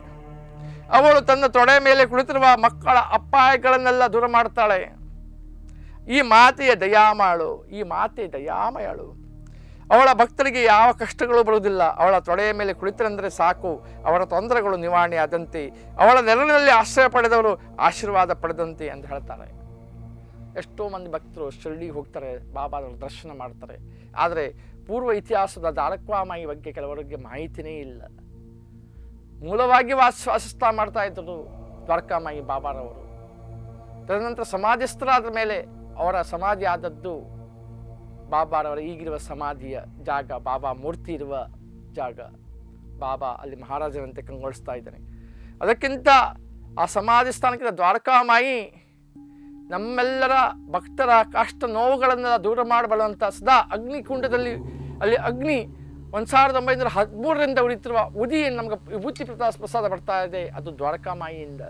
ಅವಳು ತನ್ನ ತೊಡೆ ಮೇಲೆ ಕುಳಿತಿರುವ ಮಕ್ಕಳ ಅಪಾಯಗಳನ್ನೆಲ್ಲ ದೂರ ಮಾಡ್ತಾಳೆ. ಈ ಮಾತೆಯ ದಯಾಮಯಳು. ಅವಳ ಭಕ್ತರಿಗೆ ಯಾವ ಕಷ್ಟಗಳು ಬರುವುದಿಲ್ಲ. ಅವಳ ತೊಡೆಯ ಮೇಲೆ ಕುಳಿತರೆಂದರೆ ಸಾಕು, ಅವರ ತೊಂದರೆಗಳು ನಿವಾರಣೆ ಆದಂತೆ, ಅವಳ ನೆರಳಿನಲ್ಲಿ ಆಶ್ರಯ ಪಡೆದವರು ಆಶೀರ್ವಾದ ಪಡೆದಂತೆ ಅಂತ ಹೇಳ್ತಾರೆ. ಎಷ್ಟೋ ಮಂದಿ ಭಕ್ತರು ಶಿರ್ಡಿಗೆ ಹೋಗ್ತಾರೆ, ಬಾಬಾರವರ ದರ್ಶನ ಮಾಡ್ತಾರೆ. ಆದರೆ ಪೂರ್ವ ಇತಿಹಾಸದ ದ್ವಾರಕಾಮಾಯಿ ಬಗ್ಗೆ ಕೆಲವರಿಗೆ ಮಾಹಿತಿಯೇ ಇಲ್ಲ. ಮೂಲವಾಗಿ ವಾಸಿಸ್ತಾ ಮಾಡ್ತಾ ಇದ್ದರು ದ್ವಾರಕಾಮಾಯಿ ಬಾಬಾರವರು. ತದನಂತರ ಸಮಾಧಿಸ್ಥರಾದ ಮೇಲೆ ಅವರ ಸಮಾಧಿ ಆದದ್ದು ಬಾಬಾರವರ ಈಗಿರುವ ಸಮಾಧಿಯ ಜಾಗ, ಬಾಬಾ ಮೂರ್ತಿ ಇರುವ ಜಾಗ. ಬಾಬಾ ಅಲ್ಲಿ ಮಹಾರಾಜರಂತೆ ಕಂಗೊಳಿಸ್ತಾ ಇದ್ದಾನೆ. ಅದಕ್ಕಿಂತ ಆ ಸಮಾಧಿ ಸ್ಥಾನಕ್ಕಿಂತ ದ್ವಾರಕಾಮಾಯಿ ನಮ್ಮೆಲ್ಲರ ಭಕ್ತರ ಕಷ್ಟ ನೋವುಗಳನ್ನೆಲ್ಲ ದೂರ ಮಾಡಬಲ್ಲಂಥ ಸದಾ ಅಗ್ನಿಕುಂಡದಲ್ಲಿ ಅಲ್ಲಿ ಅಗ್ನಿ 1913ರಿಂದ ಉರಿತಿರುವ ಉದಿ ನಮ್ಗೆ ವಿಭೂತಿ ಪ್ರಸಾದ ಬರ್ತಾ ಇದೆ. ಅದು ದ್ವಾರಕಾಮಾಯಿಯಿಂದ.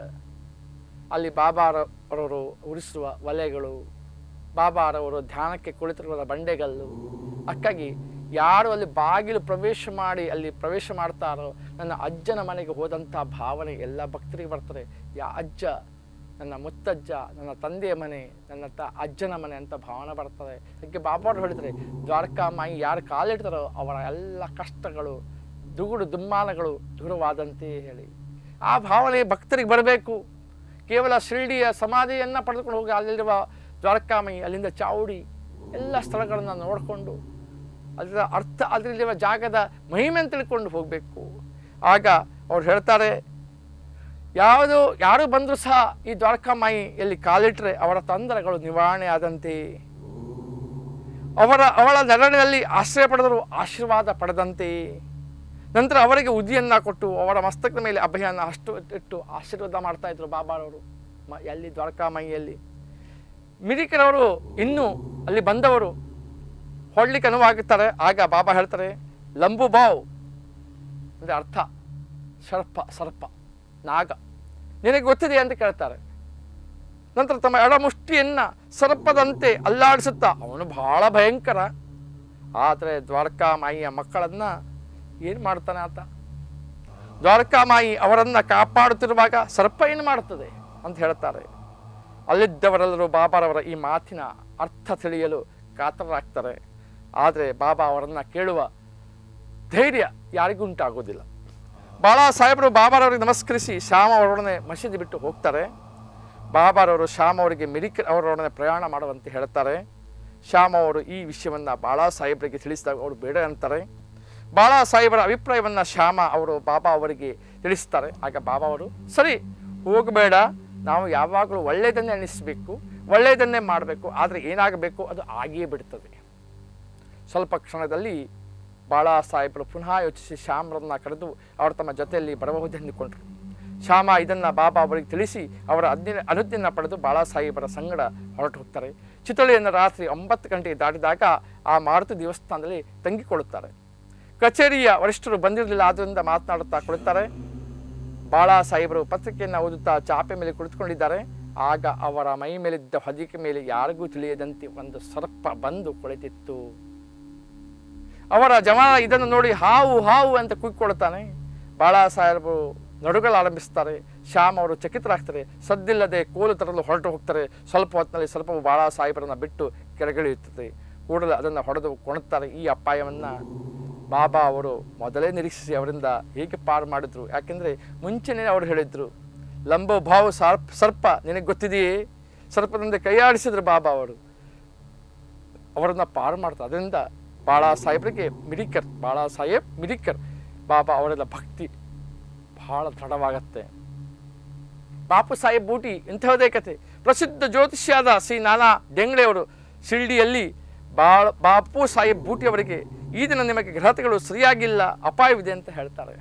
ಅಲ್ಲಿ ಬಾಬಾರವರು ಉರಿಸುವ ಒಲೆಗಳು, ಬಾಬಾರವರು ಧ್ಯಾನಕ್ಕೆ ಕುಳಿತಿರುವ ಬಂಡೆಗಲ್ಲು. ಹಾಗಾಗಿ ಯಾರು ಅಲ್ಲಿ ಬಾಗಿಲು ಪ್ರವೇಶ ಮಾಡ್ತಾರೋ ನನ್ನ ಅಜ್ಜನ ಮನೆಗೆ ಹೋದಂಥ ಭಾವನೆ ಎಲ್ಲ ಭಕ್ತರಿಗೆ ಬರ್ತಾರೆ. ಅಜ್ಜ ನನ್ನ ಮುತ್ತಜ್ಜ, ನನ್ನ ತಂದೆಯ ಮನೆ, ನನ್ನ ಅಜ್ಜನ ಮನೆ ಅಂತ ಭಾವನೆ ಬರ್ತದೆ. ಅದಕ್ಕೆ ಬಾಬಾರು ಹೇಳಿದರೆ ದ್ವಾರಕಾಮಾಯಿ ಯಾರು ಕಾಲಿಡ್ತಾರೋ ಅವರ ಎಲ್ಲ ಕಷ್ಟಗಳು ದುಮ್ಮಾನಗಳು ದೂರವಾದಂತೆ ಹೇಳಿ. ಆ ಭಾವನೆ ಭಕ್ತರಿಗೆ ಬರಬೇಕು. ಕೇವಲ ಶಿರ್ಡಿಯ ಸಮಾಧಿಯನ್ನು ಪಡೆದುಕೊಂಡು ಹೋಗಿ ಅಲ್ಲಿರುವ ದ್ವಾರಕಾಮಾಯಿ, ಅಲ್ಲಿಂದ ಚಾವುಡಿ, ಎಲ್ಲ ಸ್ಥಳಗಳನ್ನು ನೋಡಿಕೊಂಡು ಅದರ ಅರ್ಥ ಅದರಲ್ಲಿರುವ ಜಾಗದ ಮಹಿಮೆಯನ್ನು ತಿಳ್ಕೊಂಡು ಹೋಗಬೇಕು. ಆಗ ಅವ್ರು ಹೇಳ್ತಾರೆ, ಯಾರು ಬಂದರೂ ಸಹ ಈ ದ್ವಾರಕಾಮಾಯಿಯಲ್ಲಿ ಕಾಲಿಟ್ಟರೆ ಅವರ ತೊಂದರೆಗಳು ನಿವಾರಣೆ ಆದಂತೆ, ಅವಳ ನೆರಳಿನಲ್ಲಿ ಆಶ್ರಯ ಪಡೆದರು ಆಶೀರ್ವಾದ ಪಡೆದಂತೆ. ನಂತರ ಅವರಿಗೆ ಉದಿಯನ್ನು ಕೊಟ್ಟು ಅವರ ಮಸ್ತಕದ ಮೇಲೆ ಅಭಯನ ಅಷ್ಟು ಇಟ್ಟು ಆಶೀರ್ವಾದ ಮಾಡ್ತಾ ಇದ್ರು ಬಾಬಾರವರು ಎಲ್ಲಿ ದ್ವಾರಕಾಮಾಯಿಯಲ್ಲಿ. ಮಿರಿಕರವರು ಇನ್ನೂ ಅಲ್ಲಿ ಬಂದವರು ಹೊಡ್ಲಿಕ್ಕೆ ಅನುವಾಗುತ್ತಾರೆ. ಆಗ ಬಾಬಾ ಹೇಳ್ತಾರೆ, ಲಂಬು ಬಾವ್ ಅಂದರೆ ಅರ್ಥ ಸರ್ಪ ನಾಗ, ನಿನಗೆ ಗೊತ್ತಿದೆ ಅಂತ ಕೇಳ್ತಾರೆ. ನಂತರ ತಮ್ಮ ಎಡಮುಷ್ಟಿಯನ್ನು ಸರ್ಪದಂತೆ ಅಲ್ಲಾಡಿಸುತ್ತಾ, ಅವನು ಬಹಳ ಭಯಂಕರ. ಆದರೆ ದ್ವಾರಕಾಮಾಯಿಯ ಮಕ್ಕಳನ್ನು ಏನು ಮಾಡ್ತಾನೆ ಆತ? ದ್ವಾರಕಾಮಾಯಿ ಅವರನ್ನು ಕಾಪಾಡುತ್ತಿರುವಾಗ ಸರ್ಪ ಏನು ಮಾಡುತ್ತದೆ ಅಂತ ಹೇಳ್ತಾರೆ. ಅಲ್ಲಿದ್ದವರೆಲ್ಲರೂ ಬಾಬಾರವರ ಈ ಮಾತಿನ ಅರ್ಥ ತಿಳಿಯಲು ಕಾತರರಾಗ್ತಾರೆ. ಆದರೆ ಬಾಬಾ ಅವರನ್ನು ಕೇಳುವ ಧೈರ್ಯ ಯಾರಿಗೂ ಉಂಟಾಗೋದಿಲ್ಲ. ಬಾಳಾ ಸಾಹೇಬರು ಬಾಬಾರವರಿಗೆ ನಮಸ್ಕರಿಸಿ ಶ್ಯಾಮ ಅವರೊಡನೆ ಮಸೀದಿ ಬಿಟ್ಟು ಹೋಗ್ತಾರೆ. ಬಾಬಾರವರು ಶ್ಯಾಮ ಅವರಿಗೆ ಮಿರಿಕರ್ ಅವರೊಡನೆ ಪ್ರಯಾಣ ಮಾಡುವಂತೆ ಹೇಳ್ತಾರೆ. ಶ್ಯಾಮ ಅವರು ಈ ವಿಷಯವನ್ನು ಬಾಳಾ ಸಾಹೇಬರಿಗೆ ತಿಳಿಸಿದಾಗ ಅವರು ಬೇಡ ಅಂತಾರೆ. ಬಾಳಾ ಸಾಹೇಬರ ಅಭಿಪ್ರಾಯವನ್ನು ಶ್ಯಾಮ ಅವರು ಬಾಬಾ ಅವರಿಗೆ ತಿಳಿಸ್ತಾರೆ. ಆಗ ಬಾಬಾ ಅವರು, ಸರಿ ಹೋಗಬೇಡ, ನಾವು ಯಾವಾಗಲೂ ಒಳ್ಳೆಯದನ್ನೇ ಅನ್ನಿಸಬೇಕು, ಒಳ್ಳೆಯದನ್ನೇ ಮಾಡಬೇಕು, ಆದರೆ ಏನಾಗಬೇಕು ಅದು ಆಗಿಯೇ ಬಿಡ್ತದೆ. ಸ್ವಲ್ಪ ಕ್ಷಣದಲ್ಲಿ ಬಾಳಾ ಸಾಹೇಬರು ಪುನಃ ಯೋಚಿಸಿ ಶ್ಯಾಮರನ್ನು ಕರೆದು ಅವರು ತಮ್ಮ ಜೊತೆಯಲ್ಲಿ ಬರಬಹುದೆಂದುಕೊಂಡರು. ಶ್ಯಾಮ ಇದನ್ನು ಬಾಬಾ ಅವರಿಗೆ ತಿಳಿಸಿ ಅವರ ಅನುಜ್ಞೆಯನ್ನು ಪಡೆದು ಬಾಳಾ ಸಾಹೇಬರ ಸಂಗಡ ಹೊರಟು ಹೋಗ್ತಾರೆ. ಚಿತ್ತೋಳಿಯನ್ನು ರಾತ್ರಿ 9 ಗಂಟೆಗೆ ದಾಟಿದಾಗ ಆ ಮಾರುತಿ ದೇವಸ್ಥಾನದಲ್ಲಿ ತಂಗಿಕೊಳ್ಳುತ್ತಾರೆ. ಕಚೇರಿಯ ವರಿಷ್ಠರು ಬಂದಿರಲಿಲ್ಲ, ಆದ್ದರಿಂದ ಮಾತನಾಡುತ್ತಾ ಕುಳಿತಾರೆ. ಬಾಳಾ ಸಾಹೇಬರು ಪತ್ರಿಕೆಯನ್ನು ಓದುತ್ತಾ ಚಾಪೆ ಮೇಲೆ ಕುಳಿತುಕೊಂಡಿದ್ದಾರೆ. ಆಗ ಅವರ ಮೈ ಮೇಲಿದ್ದ ಹೊದಿಕೆ ಮೇಲೆ ಯಾರಿಗೂ ತಿಳಿಯದಂತೆ ಒಂದು ಸರ್ಪ ಬಂದು ಕುಳಿತಿತ್ತು. ಅವರ ಜವಾನ ಇದನ್ನು ನೋಡಿ ಹಾವು ಹಾವು ಅಂತ ಕೂಗಿಕೊಳ್ಳುತ್ತಾನೆ. ಬಾಳಾ ಸಾಹೇಬರು ನಡುಗಲಾರಂಭಿಸ್ತಾರೆ. ಶ್ಯಾಮ್ ಅವರು ಚಕಿತರಾಗ್ತಾರೆ. ಸದ್ದಿಲ್ಲದೆ ಕೋಲು ತರಲು ಹೊರಟು ಹೋಗ್ತಾರೆ. ಸ್ವಲ್ಪ ಹೊತ್ತಿನಲ್ಲಿ ಸರ್ಪವು ಬಾಳಾ ಸಾಹೇಬರನ್ನು ಬಿಟ್ಟು ಕೆಳಗಿಳಿಯುತ್ತದೆ. ಕೂಡಲೇ ಅದನ್ನು ಹೊಡೆದು ಕೊಣುತ್ತಾರೆ. ಈ ಅಪಾಯವನ್ನು ಬಾಬಾ ಅವರು ಮೊದಲೇ ನಿರೀಕ್ಷಿಸಿ ಅವರಿಂದ ಹೇಗೆ ಪಾರು ಮಾಡಿದ್ರು? ಯಾಕೆಂದರೆ ಮುಂಚೆನೇ ಅವರು ಹೇಳಿದ್ರು, ಲಂಬೋ ಭಾವು ಸರ್ಪ ನಿನಗೆ ಗೊತ್ತಿದೆಯೇ? ಸರ್ಪದಿಂದ ಕೈಯಾಡಿಸಿದ್ರು ಬಾಬಾ ಅವರು, ಅವರನ್ನು ಪಾರು ಮಾಡ್ತಾರೆ. ಅದರಿಂದ ಬಾಳಾ ಸಾಹೇಬರಿಗೆ ಬಾಳಾ ಸಾಹೇಬ್ ಮಿರಿಕರ್ ಬಾಬಾ ಅವರೆಲ್ಲ ಭಕ್ತಿ ಬಹಳ ದೃಢವಾಗತ್ತೆ. ಬಾಪು ಸಾಹೇಬ್ ಬೂಟಿ ಇಂಥವುದೇ ಕತೆ. ಪ್ರಸಿದ್ಧ ಜ್ಯೋತಿಷ್ಯಾದ ಶ್ರೀ ನಾನಾ ಡೆಂಗ್ಳೆಯವರು ಶಿರ್ಡಿಯಲ್ಲಿ ಬಾಪು ಸಾಹೇಬ್ ಬೂಟಿ ಅವರಿಗೆ ಈ ದಿನ ನಿಮಗೆ ಗ್ರಹತೆಗಳು ಸರಿಯಾಗಿಲ್ಲ, ಅಪಾಯವಿದೆ ಅಂತ ಹೇಳ್ತಾರೆ.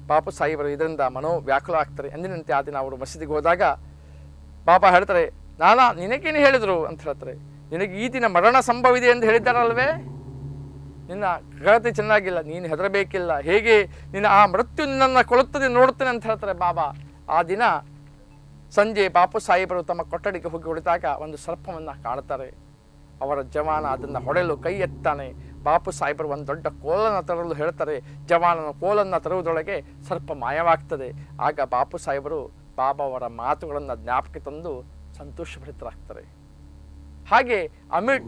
ಬಾಪು ಸಾಹೇಬರು ಇದರಿಂದ ಮನೋವ್ಯಾಕುಲ ಆಗ್ತಾರೆ. ಎಂದಿನಂತೆ ಆ ದಿನ ಅವರು ಮಸೀದಿಗೆ ಹೋದಾಗ ಬಾಬಾ ಹೇಳ್ತಾರೆ, ನಾನಾ ನಿನಗೇನು ಹೇಳಿದರು ಅಂತ ಹೇಳ್ತಾರೆ. ನಿನಗೆ ಈ ದಿನ ಮರಣ ಸಂಭವ ಇದೆ ಎಂದು ಹೇಳಿದ್ದಾರಲ್ವೇ, ನಿನ್ನ ಗ್ರಹತೆ ಚೆನ್ನಾಗಿಲ್ಲ, ನೀನು ಹೆದರಬೇಕಿಲ್ಲ, ಹೇಗೆ ನಿನ್ನ ಆ ಮೃತ್ಯು ನಿನ್ನನ್ನು ಕೊಳುತ್ತದೆ ನೋಡುತ್ತೇನೆ ಅಂತ ಹೇಳ್ತಾರೆ ಬಾಬಾ. ಆ ದಿನ ಸಂಜೆ ಬಾಪು ಸಾಹೇಬರು ತಮ್ಮ ಕೊಠಡಿಗೆ ಹೋಗಿ ಉಳಿದಾಗ ಒಂದು ಸರ್ಪವನ್ನು ಕಾಣ್ತಾರೆ. ಅವರ ಜವಾನ ಅದನ್ನು ಹೊಡೆಯಲು ಕೈ ಎತ್ತಾನೆ. ಬಾಪು ಸಾಹೇಬರು ಒಂದು ದೊಡ್ಡ ಕೋಲನ್ನು ತರಲು ಹೇಳ್ತಾರೆ. ಜವಾನನ ಕೋಲನ್ನು ತರುವುದರೊಳಗೆ ಸರ್ಪ ಮಾಯವಾಗ್ತದೆ. ಆಗ ಬಾಪು ಸಾಹೇಬರು ಬಾಬಾ ಅವರ ಮಾತುಗಳನ್ನು ಜ್ಞಾಪಕ ತಂದು ಸಂತೋಷಭರಿತರಾಗ್ತಾರೆ. ಹಾಗೆ ಅಮೀರ್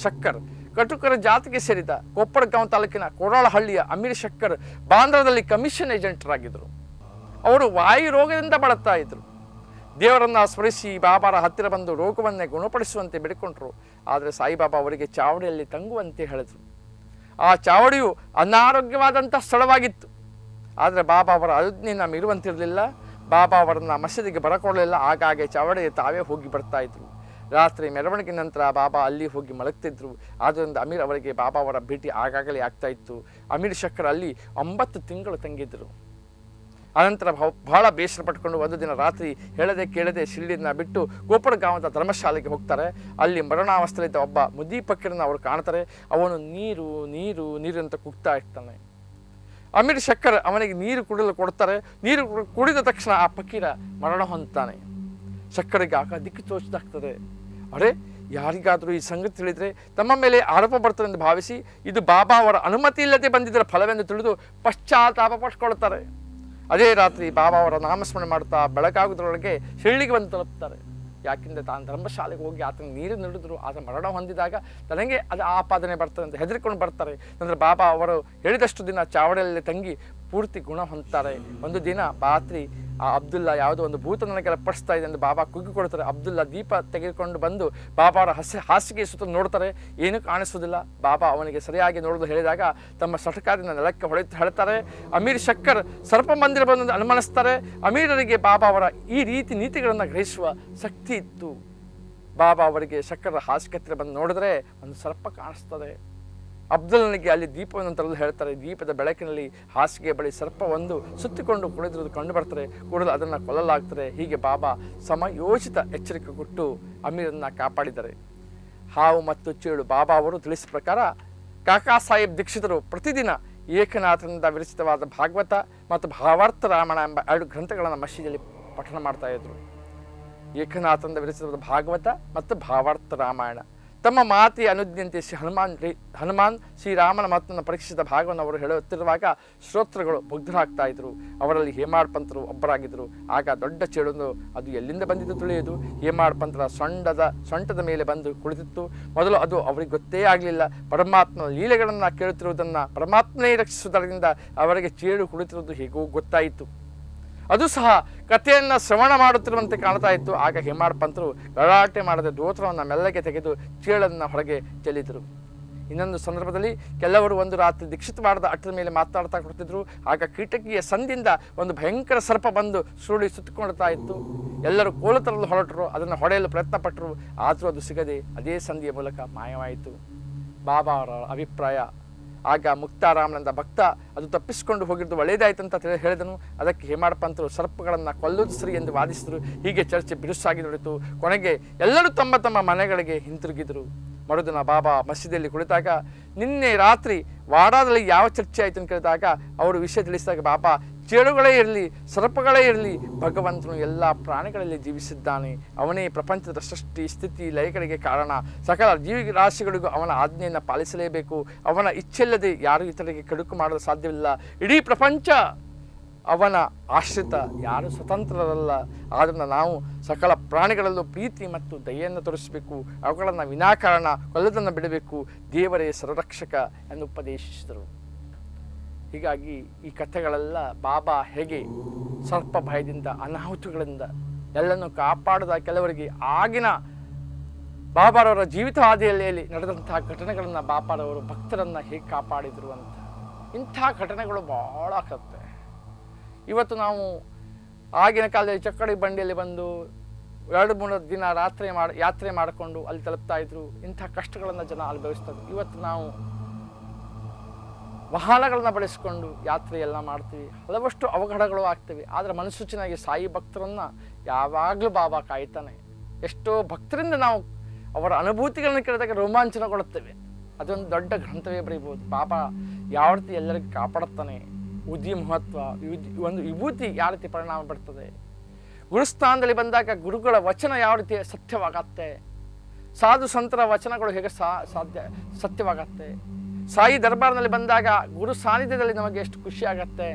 ಶಕ್ಕರ್ ಕಟುಕರ ಜಾತಿಗೆ ಸೇರಿದ ಕೊಪ್ಪರಗಾಂವ್ ತಾಲೂಕಿನ ಕೋಡಾಳಹಳ್ಳಿಯ ಅಮೀರ್ ಶಕ್ಕರ್ ಬಾಂದ್ರಾದಲ್ಲಿ ಕಮಿಷನ್ ಏಜೆಂಟರಾಗಿದ್ದರು. ಅವರು ವಾಯು ರೋಗದಿಂದ ಬಳಲ್ತಾ ಇದ್ದರು. ದೇವರನ್ನು ಸ್ಮರಿಸಿ ಬಾಬಾರ ಹತ್ತಿರ ಬಂದು ರೋಗವನ್ನೇ ಗುಣಪಡಿಸುವಂತೆ ಬೇಡಿಕೊಂಡರು. ಆದರೆ ಸಾಯಿಬಾಬಾ ಅವರಿಗೆ ಚಾವಡಿಯಲ್ಲಿ ತಂಗುವಂತೆ ಹೇಳಿದರು. ಆ ಚಾವಡಿಯು ಅನಾರೋಗ್ಯವಾದಂಥ ಸ್ಥಳವಾಗಿತ್ತು. ಆದರೆ ಬಾಬಾ ಅವರ ಆಜ್ಞೆಯನ್ನು ಮೀರುವಂತಿರಲಿಲ್ಲ. ಬಾಬಾ ಅವರನ್ನು ಮಸೀದಿಗೆ ಬರಕೊಡಲಿಲ್ಲ. ಆಗಾಗ್ಗೆ ಚಾವಡಿಗೆ ತಾವೇ ಹೋಗಿ ಬರ್ತಾ ಇದ್ರು. ರಾತ್ರಿ ಮೆರವಣಿಗೆ ನಂತರ ಬಾಬಾ ಅಲ್ಲಿ ಹೋಗಿ ಮಲಗ್ತಿದ್ರು. ಆದ್ದರಿಂದ ಅಮೀರ್ ಅವರಿಗೆ ಬಾಬಾ ಅವರ ಭೇಟಿ ಆಗಾಗಲೇ ಆಗ್ತಾ ಇತ್ತು. ಅಮೀರ್ ಶಕ್ಕರ್ ಅಲ್ಲಿ 9 ತಿಂಗಳು ತಂಗಿದ್ದರು. ಅನಂತರ ಬಹಳ ಬೇಸರ ಪಟ್ಕೊಂಡು ಒಂದು ದಿನ ರಾತ್ರಿ ಹೇಳದೆ ಕೇಳದೆ ಶಿರ್ಡಿಯನ್ನು ಬಿಟ್ಟು ಗೋಪುರಗಾಂವದ ಧರ್ಮಶಾಲೆಗೆ ಹೋಗ್ತಾರೆ. ಅಲ್ಲಿ ಮರಣಾವಸ್ಥೆಯಲ್ಲಿದ್ದ ಒಬ್ಬ ಮುದೀಪಕ್ಕರನ್ನು ಅವರು ಕಾಣ್ತಾರೆ. ಅವನು ನೀರು ನೀರು ನೀರು ಅಂತ ಕೂಗ್ತಾ ಇರ್ತಾನೆ. ಅಮೀರ್ ಶಕ್ಕರ್ ಅವನಿಗೆ ನೀರು ಕುಡಿಯಲು ಕೊಡ್ತಾರೆ. ನೀರು ಕುಡಿದ ತಕ್ಷಣ ಆ ಫಕೀರ ಮರಣ ಹೊಂದುತ್ತಾನೆ. ಶಕ್ಕರಿಗೆ ಆಗ ದಿಕ್ಕು ತೋಚಿದಾಗ್ತದೆ. ಅರೆ, ಯಾರಿಗಾದರೂ ಈ ಸಂಗತಿ ತಿಳಿದರೆ ತಮ್ಮ ಮೇಲೆ ಆರೋಪ ಬರ್ತದೆ ಎಂದು ಭಾವಿಸಿ ಇದು ಬಾಬಾ ಅವರ ಅನುಮತಿ ಇಲ್ಲದೆ ಬಂದಿದ್ದರ ಫಲವೆಂದು ತಿಳಿದು ಪಶ್ಚಾತ್ತಾಪ ಪಟ್ಕೊಳ್ತಾರೆ. ಅದೇ ರಾತ್ರಿ ಬಾಬಾ ಅವರ ನಾಮಸ್ಮರಣೆ ಮಾಡುತ್ತಾ ಬೆಳಗಾಗುವುದರೊಳಗೆ ಶಿರಡಿಗೆ ಬಂದು ತಲುಪ್ತಾರೆ. ಯಾಕೆಂದರೆ ತಾನು ಧರ್ಮಶಾಲೆಗೆ ಹೋಗಿ ಆತನ ನೀರು ನೀಡಿದ್ರು. ಆತ ಮರಣ ಹೊಂದಿದಾಗ ತನಗೆ ಅದು ಆಪಾದನೆ ಬರ್ತದೆ ಅಂತ ಹೆದರಿಕೊಂಡು ಬರ್ತಾರೆ. ನಂತರ ಬಾಬಾ ಅವರು ಹೇಳಿದಷ್ಟು ದಿನ ಚಾವಡಿಯಲ್ಲಿ ತಂಗಿ ಪೂರ್ತಿ ಗುಣ ಹೊಂದುತ್ತಾರೆ. ಒಂದು ದಿನ ರಾತ್ರಿ ಆ ಅಬ್ದುಲ್ಲಾ ಯಾವುದೋ ಒಂದು ಭೂತ ನನಗೆಲ್ಲ ಪಡಿಸ್ತಾ ಇದೆ ಎಂದು ಬಾಬಾ ಕುಗ್ಗಿ ಕೊಡ್ತಾರೆ. ಅಬ್ದುಲ್ಲಾ ದೀಪ ತೆಗೆದುಕೊಂಡು ಬಂದು ಬಾಬಾ ಅವರ ಹಾಸಿಗೆ ಸುತ್ತ ನೋಡ್ತಾರೆ, ಏನೂ ಕಾಣಿಸೋದಿಲ್ಲ. ಬಾಬಾ ಅವನಿಗೆ ಸರಿಯಾಗಿ ನೋಡಲು ಹೇಳಿದಾಗ ತಮ್ಮ ಸಟಕಾದಿಂದ ನೆಲಕ್ಕೆ ಹೇಳ್ತಾರೆ. ಅಮೀರ್ ಶಕ್ಕರ್ ಸರ್ಪ ಮಂದಿರ ಬಂದು ಅನುಮಾನಿಸ್ತಾರೆ. ಅಮೀರರಿಗೆ ಬಾಬಾ ಅವರ ಈ ರೀತಿ ನೀತಿಗಳನ್ನು ಗ್ರಹಿಸುವ ಶಕ್ತಿ ಇತ್ತು. ಬಾಬಾ ಅವರಿಗೆ ಶಕ್ಕರ ಹಾಸಿಗೆ ಹತ್ತಿರ ಬಂದು ನೋಡಿದ್ರೆ ಒಂದು ಸರ್ಪ ಕಾಣಿಸ್ತದೆ. ಅಬ್ದುಲ್ಲನಿಗೆ ಅಲ್ಲಿ ದೀಪವನ್ನು ತರಲು ಹೇಳ್ತಾರೆ. ದೀಪದ ಬೆಳಕಿನಲ್ಲಿ ಹಾಸಿಗೆ ಬಳಿ ಸರ್ಪ ಒಂದು ಸುತ್ತಿಕೊಂಡು ಕುಳಿದಿರುವುದು ಕಂಡು ಬರ್ತಾರೆ. ಕೂಡಲು ಅದನ್ನು ಕೊಲ್ಲಲಾಗ್ತಾರೆ. ಹೀಗೆ ಬಾಬಾ ಸಮಯೋಚಿತ ಎಚ್ಚರಿಕೆ ಕೊಟ್ಟು ಅಮೀರನ್ನು ಕಾಪಾಡಿದ್ದಾರೆ. ಹಾವು ಮತ್ತು ಚೇಳು ಬಾಬಾ ಅವರು ತಿಳಿಸಿದ ಪ್ರಕಾರ ಕಾಕಾ ಸಾಹೇಬ್ ದೀಕ್ಷಿತರು ಪ್ರತಿದಿನ ಏಕನಾಥನಿಂದ ವಿರಚಿತವಾದ ಭಾಗವತ ಮತ್ತು ಭಾವಾರ್ಥ ರಾಮಾಯಣ ಎಂಬ 2 ಗ್ರಂಥಗಳನ್ನು ಮಸೀದಿಯಲ್ಲಿ ಪಠಣ ಮಾಡ್ತಾ ಇದ್ರು. ಏಕನಾಥನಿಂದ ವಿರಚಿತವಾದ ಭಾಗವತ ಮತ್ತು ಭಾವಾರ್ಥ ರಾಮಾಯಣ. ತಮ್ಮ ಮಾತೆಯ ಅನುಜ್ಞೆಯಂತೆ ಹನುಮಾನ್ ಶ್ರೀರಾಮನ ಮಾತನ್ನು ಪರೀಕ್ಷಿಸಿದ ಭಾಗವನ್ನು ಅವರು ಹೇಳುತ್ತಿರುವಾಗ ಶ್ರೋತೃಗಳು ಮುಗ್ಧರಾಗ್ತಾ ಇದ್ರು. ಅವರಲ್ಲಿ ಹೇಮಾಡ್ ಪಂತರು ಒಬ್ಬರಾಗಿದ್ದರು. ಆಗ ದೊಡ್ಡ ಚೇಳೊಂದು ಅದು ಎಲ್ಲಿಂದ ಬಂದಿದ್ದು ತಿಳಿಯುವುದು. ಹೇಮಾಡ್ ಪಂತರ ಸೊಂಟದ ಮೇಲೆ ಬಂದು ಕುಳಿತಿತ್ತು. ಮೊದಲು ಅದು ಅವರಿಗೆ ಗೊತ್ತೇ ಆಗಲಿಲ್ಲ. ಪರಮಾತ್ಮನ ಲೀಲೆಗಳನ್ನು ಕೇಳುತ್ತಿರುವುದನ್ನು ಪರಮಾತ್ಮನೇ ರಕ್ಷಿಸುವುದರಿಂದ ಅವರಿಗೆ ಚೇಳು ಕುಳಿತಿರುವುದು ಹೇಗೋ ಗೊತ್ತಾಯಿತು. ಅದು ಸಹ ಕಥೆಯನ್ನು ಶ್ರವಣ ಮಾಡುತ್ತಿರುವಂತೆ ಕಾಣ್ತಾ ಇತ್ತು. ಆಗ ಹೇಮಾಡ್ ಪಂತರು ಗಲಾಟೆ ಮಾಡದೆ ದೋತ್ರವನ್ನು ಮೆಲ್ಲಗೆ ತೆಗೆದು ಚೇಳನ್ನು ಹೊರಗೆ ಚೆಲ್ಲಿದರು. ಇನ್ನೊಂದು ಸಂದರ್ಭದಲ್ಲಿ ಕೆಲವರು ಒಂದು ರಾತ್ರಿ ದೀಕ್ಷಿತವಾದ ಅಟ್ಟದ ಮೇಲೆ ಮಾತಾಡ್ತಾ ಕೊಡ್ತಿದ್ರು. ಆಗ ಕೀಟಕಿಯ ಸಂದಿಯಿಂದ ಒಂದು ಭಯಂಕರ ಸರ್ಪ ಬಂದು ಸುರುಳಿ ಸುತ್ತಿಕೊಳ್ತಾ ಇತ್ತು. ಎಲ್ಲರೂ ಕೋಲು ತರಲು ಹೊರಟರು. ಅದನ್ನು ಹೊಡೆಯಲು ಪ್ರಯತ್ನ ಪಟ್ಟರು. ಆದರೂ ಅದು ಸಿಗದೆ ಅದೇ ಸಂದಿಯ ಮೂಲಕ ಮಾಯವಾಯಿತು. ಬಾಬಾ ಅವರ ಅಭಿಪ್ರಾಯ, ಆಗ ಮುಕ್ತಾರಾಮನಂದ ಭಕ್ತ ಅದು ತಪ್ಪಿಸಿಕೊಂಡು ಹೋಗಿದ್ದು ಒಳ್ಳೆಯದಾಯ್ತು ಅಂತ ಹೇಳಿದನು. ಅದಕ್ಕೆ ಹೇಮಾಡ್ ಪಂತರು ಸರ್ಪಗಳನ್ನು ಕೊಲ್ಲುವುದು ಸರಿ ಎಂದು ವಾದಿಸಿದರು. ಹೀಗೆ ಚರ್ಚೆ ಬಿರುಸಾಗಿ ನಡೆಯಿತು. ಕೊನೆಗೆ ಎಲ್ಲರೂ ತಮ್ಮ ತಮ್ಮ ಮನೆಗಳಿಗೆ ಹಿಂತಿರುಗಿದರು. ಮರುದಿನ ಬಾಬಾ ಮಸೀದಿಯಲ್ಲಿ ಕುಳಿತಾಗ ನಿನ್ನೆ ರಾತ್ರಿ ವಾಡಾದಲ್ಲಿ ಯಾವ ಚರ್ಚೆ ಆಯಿತು ಅಂತ ಕೇಳಿದಾಗ ಅವರು ವಿಷಯ ತಿಳಿಸಿದಾಗ ಬಾಬಾ, ಚೇಳುಗಳೇ ಇರಲಿ ಸರ್ಪಗಳೇ ಇರಲಿ, ಭಗವಂತನು ಎಲ್ಲ ಪ್ರಾಣಿಗಳಲ್ಲಿ ಜೀವಿಸಿದ್ದಾನೆ. ಅವನೇ ಪ್ರಪಂಚದ ಸೃಷ್ಟಿ ಸ್ಥಿತಿ ಲಯಗಳಿಗೆ ಕಾರಣ. ಸಕಲ ಜೀವಿರಾಶಿಗಳಿಗೂ ಅವನ ಆಜ್ಞೆಯನ್ನು ಪಾಲಿಸಲೇಬೇಕು. ಅವನ ಇಚ್ಛೆಲ್ಲದೆ ಯಾರು ಇತರರಿಗೆ ಕೆಡುಕು ಮಾಡಲು ಸಾಧ್ಯವಿಲ್ಲ. ಇಡೀ ಪ್ರಪಂಚ ಅವನ ಆಶ್ರಿತ, ಯಾರು ಸ್ವತಂತ್ರರಲ್ಲ. ಆದ್ದರಿಂದ ನಾವು ಸಕಲ ಪ್ರಾಣಿಗಳಲ್ಲೂ ಪ್ರೀತಿ ಮತ್ತು ದಯೆಯನ್ನು ತೋರಿಸಬೇಕು. ಅವುಗಳನ್ನು ವಿನಾಕಾರಣ ಕೊಲ್ಲದನ್ನು ಬಿಡಬೇಕು. ದೇವರೇ ಸರ್ವರಕ್ಷಕ ಎಂದು ಉಪದೇಶಿಸಿದರು. ಹೀಗಾಗಿ ಈ ಕಥೆಗಳೆಲ್ಲ ಬಾಬಾ ಹೇಗೆ ಸರ್ಪ ಭಯದಿಂದ ಅನಾಹುತಗಳಿಂದ ಎಲ್ಲನ್ನು ಕಾಪಾಡಿದ ಕೆಲವರಿಗೆ ಆಗಿನ ಬಾಬಾರವರ ಜೀವಿತ ಹಾದಿಯಲ್ಲಿ ನಡೆದಂತಹ ಘಟನೆಗಳನ್ನು ಬಾಬಾರವರು ಭಕ್ತರನ್ನು ಹೇಗೆ ಕಾಪಾಡಿದರು ಅಂತ. ಇಂಥ ಘಟನೆಗಳು ಬಹಳ ಕತೆ. ಇವತ್ತು ನಾವು ಆಗಿನ ಕಾಲದಲ್ಲಿ ಚಕ್ಕಡಿ ಬಂಡಿಯಲ್ಲಿ ಬಂದು 2-3 ದಿನ ಯಾತ್ರೆ ಮಾಡಿಕೊಂಡು ಅಲ್ಲಿ ತಲುಪ್ತಾ ಇದ್ರು. ಇಂಥ ಕಷ್ಟಗಳನ್ನು ಜನ ಅನುಭವಿಸ್ತಾರೆ. ಇವತ್ತು ನಾವು ವಾಹನಗಳನ್ನ ಬಳಸಿಕೊಂಡು ಯಾತ್ರೆ ಎಲ್ಲ ಮಾಡ್ತೀವಿ. ಹಲವಷ್ಟು ಅವಘಡಗಳು ಆಗ್ತವೆ. ಆದರೆ ಮನಸ್ಸುಚಿನಾಗಿ ಸಾಯಿ ಭಕ್ತರನ್ನು ಯಾವಾಗಲೂ ಬಾಬಾ ಕಾಯ್ತಾನೆ. ಎಷ್ಟೋ ಭಕ್ತರಿಂದ ನಾವು ಅವರ ಅನುಭೂತಿಗಳನ್ನು ಕೇಳಿದಾಗ ರೋಮಾಂಚನಗೊಳ್ಳುತ್ತೇವೆ. ಅದೊಂದು ದೊಡ್ಡ ಗ್ರಂಥವೇ ಬರೀಬೋದು. ಬಾಬಾ ಯಾವ ರೀತಿ ಎಲ್ಲರಿಗೂ ಕಾಪಾಡುತ್ತಾನೆ, ಉದಿ ಮಹತ್ವ, ಒಂದು ವಿಭೂತಿ ಯಾವ ರೀತಿ ಪರಿಣಾಮ ಬೀರ್ತದೆ, ಗುರುಸ್ಥಾನದಲ್ಲಿ ಬಂದಾಗ ಗುರುಗಳ ವಚನ ಯಾವ ರೀತಿ ಸತ್ಯವಾಗತ್ತೆ, ಸಾಧು ಸಂತರ ವಚನಗಳು ಹೇಗೆ ಸತ್ಯವಾಗತ್ತೆ, ಸಾಯಿ ದರ್ಬಾರ್ನಲ್ಲಿ ಬಂದಾಗ ಗುರು ಸಾನ್ನಿಧ್ಯದಲ್ಲಿ ನಮಗೆ ಎಷ್ಟು ಖುಷಿ ಆಗತ್ತೆ.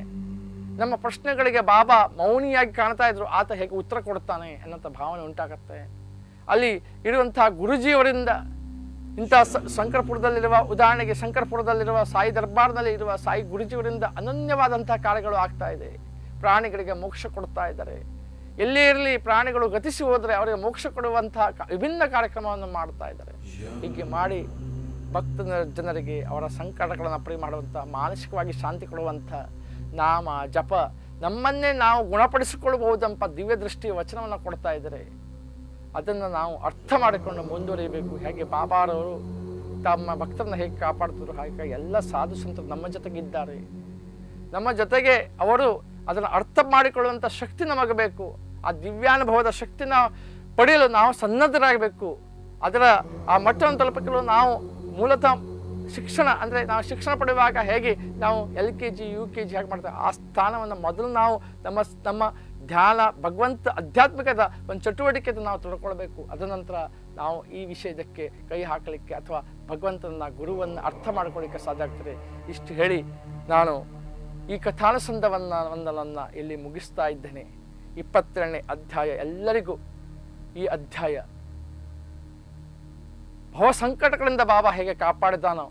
ನಮ್ಮ ಪ್ರಶ್ನೆಗಳಿಗೆ ಬಾಬಾ ಮೌನಿಯಾಗಿ ಕಾಣ್ತಾ ಇದ್ರು, ಆತ ಹೇಗೆ ಉತ್ತರ ಕೊಡ್ತಾನೆ ಅನ್ನೋಂಥ ಭಾವನೆ ಉಂಟಾಗತ್ತೆ. ಅಲ್ಲಿ ಇರುವಂತಹ ಗುರುಜಿಯವರಿಂದ ಇಂಥ ಶಂಕರಪುರದಲ್ಲಿರುವ, ಉದಾಹರಣೆಗೆ ಶಂಕರಪುರದಲ್ಲಿರುವ ಸಾಯಿ ದರ್ಬಾರ್ನಲ್ಲಿ ಇರುವ ಸಾಯಿ ಗುರುಜಿಯವರಿಂದ ಅನನ್ಯವಾದಂತಹ ಕಾರ್ಯಗಳು ಆಗ್ತಾ ಇದೆ. ಪ್ರಾಣಿಗಳಿಗೆ ಮೋಕ್ಷ ಕೊಡ್ತಾ ಇದ್ದಾರೆ. ಎಲ್ಲೇ ಇರಲಿ ಪ್ರಾಣಿಗಳು ಗತಿಸಿ ಹೋದರೆ ಅವರಿಗೆ ಮೋಕ್ಷ ಕೊಡುವಂತಹ ವಿಭಿನ್ನ ಕಾರ್ಯಕ್ರಮವನ್ನು ಮಾಡ್ತಾ ಇದ್ದಾರೆ. ಹೀಗೆ ಮಾಡಿ ಭಕ್ತ ಜನರಿಗೆ ಅವರ ಸಂಕಟಗಳನ್ನು ಪರಿ ಮಾಡುವಂಥ, ಮಾನಸಿಕವಾಗಿ ಶಾಂತಿ ಕೊಡುವಂಥ ನಾಮ ಜಪ, ನಮ್ಮನ್ನೇ ನಾವು ಗುಣಪಡಿಸಿಕೊಳ್ಳಬಹುದಂಪ ದಿವ್ಯ ದೃಷ್ಟಿಯ ವಚನವನ್ನು ಕೊಡ್ತಾ ಇದ್ದಾರೆ. ಅದನ್ನು ನಾವು ಅರ್ಥ ಮಾಡಿಕೊಂಡು ಮುಂದುವರಿಯಬೇಕು. ಹೇಗೆ ಬಾಬಾರವರು ತಮ್ಮ ಭಕ್ತರನ್ನ ಹೇಗೆ ಕಾಪಾಡ್ತಿದ್ರು, ಹಾಗೆ ಎಲ್ಲ ಸಾಧು ಸಂತರು ನಮ್ಮ ಜೊತೆಗಿದ್ದಾರೆ. ನಮ್ಮ ಜೊತೆಗೆ ಅವರು ಅದನ್ನು ಅರ್ಥ ಮಾಡಿಕೊಳ್ಳುವಂಥ ಶಕ್ತಿ ನಮಗೆ ಬೇಕು. ಆ ದಿವ್ಯಾನುಭವದ ಶಕ್ತಿನ ಪಡೆಯಲು ನಾವು ಸನ್ನದ್ಧರಾಗಬೇಕು. ಅದರ ಆ ಮಟ್ಟವನ್ನು ತಲುಪಲು ನಾವು ಮೂಲತಃ ಶಿಕ್ಷಣ, ಅಂದರೆ ನಾವು ಶಿಕ್ಷಣ ಪಡೆಯುವಾಗ ಹೇಗೆ ನಾವು LKG UKG ಹೇಗೆ ಮಾಡ್ತೇವೆ, ಆ ಸ್ಥಾನವನ್ನು ಮೊದಲು ನಾವು ನಮ್ಮ ಧ್ಯಾನ, ಭಗವಂತ, ಆಧ್ಯಾತ್ಮಿಕದ ಒಂದು ಚಟುವಟಿಕೆಯನ್ನು ನಾವು ತೊಡ್ಕೊಳ್ಬೇಕು. ಅದ ನಂತರ ನಾವು ಈ ವಿಷಯದಕ್ಕೆ ಕೈ ಹಾಕಲಿಕ್ಕೆ ಅಥವಾ ಭಗವಂತನ ಗುರುವನ್ನು ಅರ್ಥ ಮಾಡ್ಕೊಳ್ಳಿಕ್ಕೆ ಸಾಧ್ಯ ಆಗ್ತದೆ. ಇಷ್ಟು ಹೇಳಿ ನಾನು ಈ ಕಥಾನುಸಂಧವನ್ನು ಇಲ್ಲಿ ಮುಗಿಸ್ತಾ ಇದ್ದೇನೆ. 22ನೇ ಅಧ್ಯಾಯ ಎಲ್ಲರಿಗೂ ಈ ಅಧ್ಯಾಯ ಭವ ಸಂಕಟಗಳಿಂದ ಬಾಬಾ ಹೇಗೆ ಕಾಪಾಡಿದಾನೋ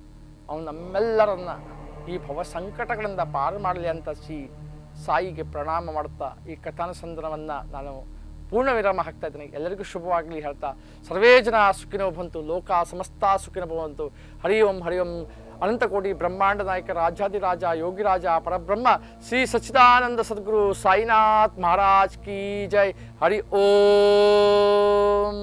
ಅವನು ನಮ್ಮೆಲ್ಲರನ್ನ ಈ ಭವ ಸಂಕಟಗಳಿಂದ ಪಾರು ಮಾಡಲಿ ಅಂತ ಶ್ರೀ ಸಾಯಿಗೆ ಪ್ರಣಾಮ ಮಾಡುತ್ತಾ ಈ ಕಥಾನುಸಂಧಾನವನ್ನು ನಾನು ಪೂರ್ಣ ವಿರಾಮ ಹಾಕ್ತಾ ಇದ್ದೀನಿ. ಎಲ್ಲರಿಗೂ ಶುಭವಾಗಲಿ ಹೇಳ್ತಾ ಸರ್ವೇ ಜನ ಸುಖಿನೋ ಭವಂತು, ಲೋಕ ಸಮಸ್ತ ಸುಖಿನೋ ಭವಂತು. ಹರಿ ಓಂ ಹರಿ ಓಂ. ಅನಂತಕೋಟಿ ಬ್ರಹ್ಮಾಂಡ ನಾಯಕ ರಾಜಾದಿರಾಜ ಯೋಗಿರಾಜ ಪರಬ್ರಹ್ಮ ಶ್ರೀ ಸಚ್ಚಿದಾನಂದ ಸದ್ಗುರು ಸಾಯಿನಾಥ್ ಮಹಾರಾಜ್ ಕಿ ಜೈ. ಹರಿ ಓಂ.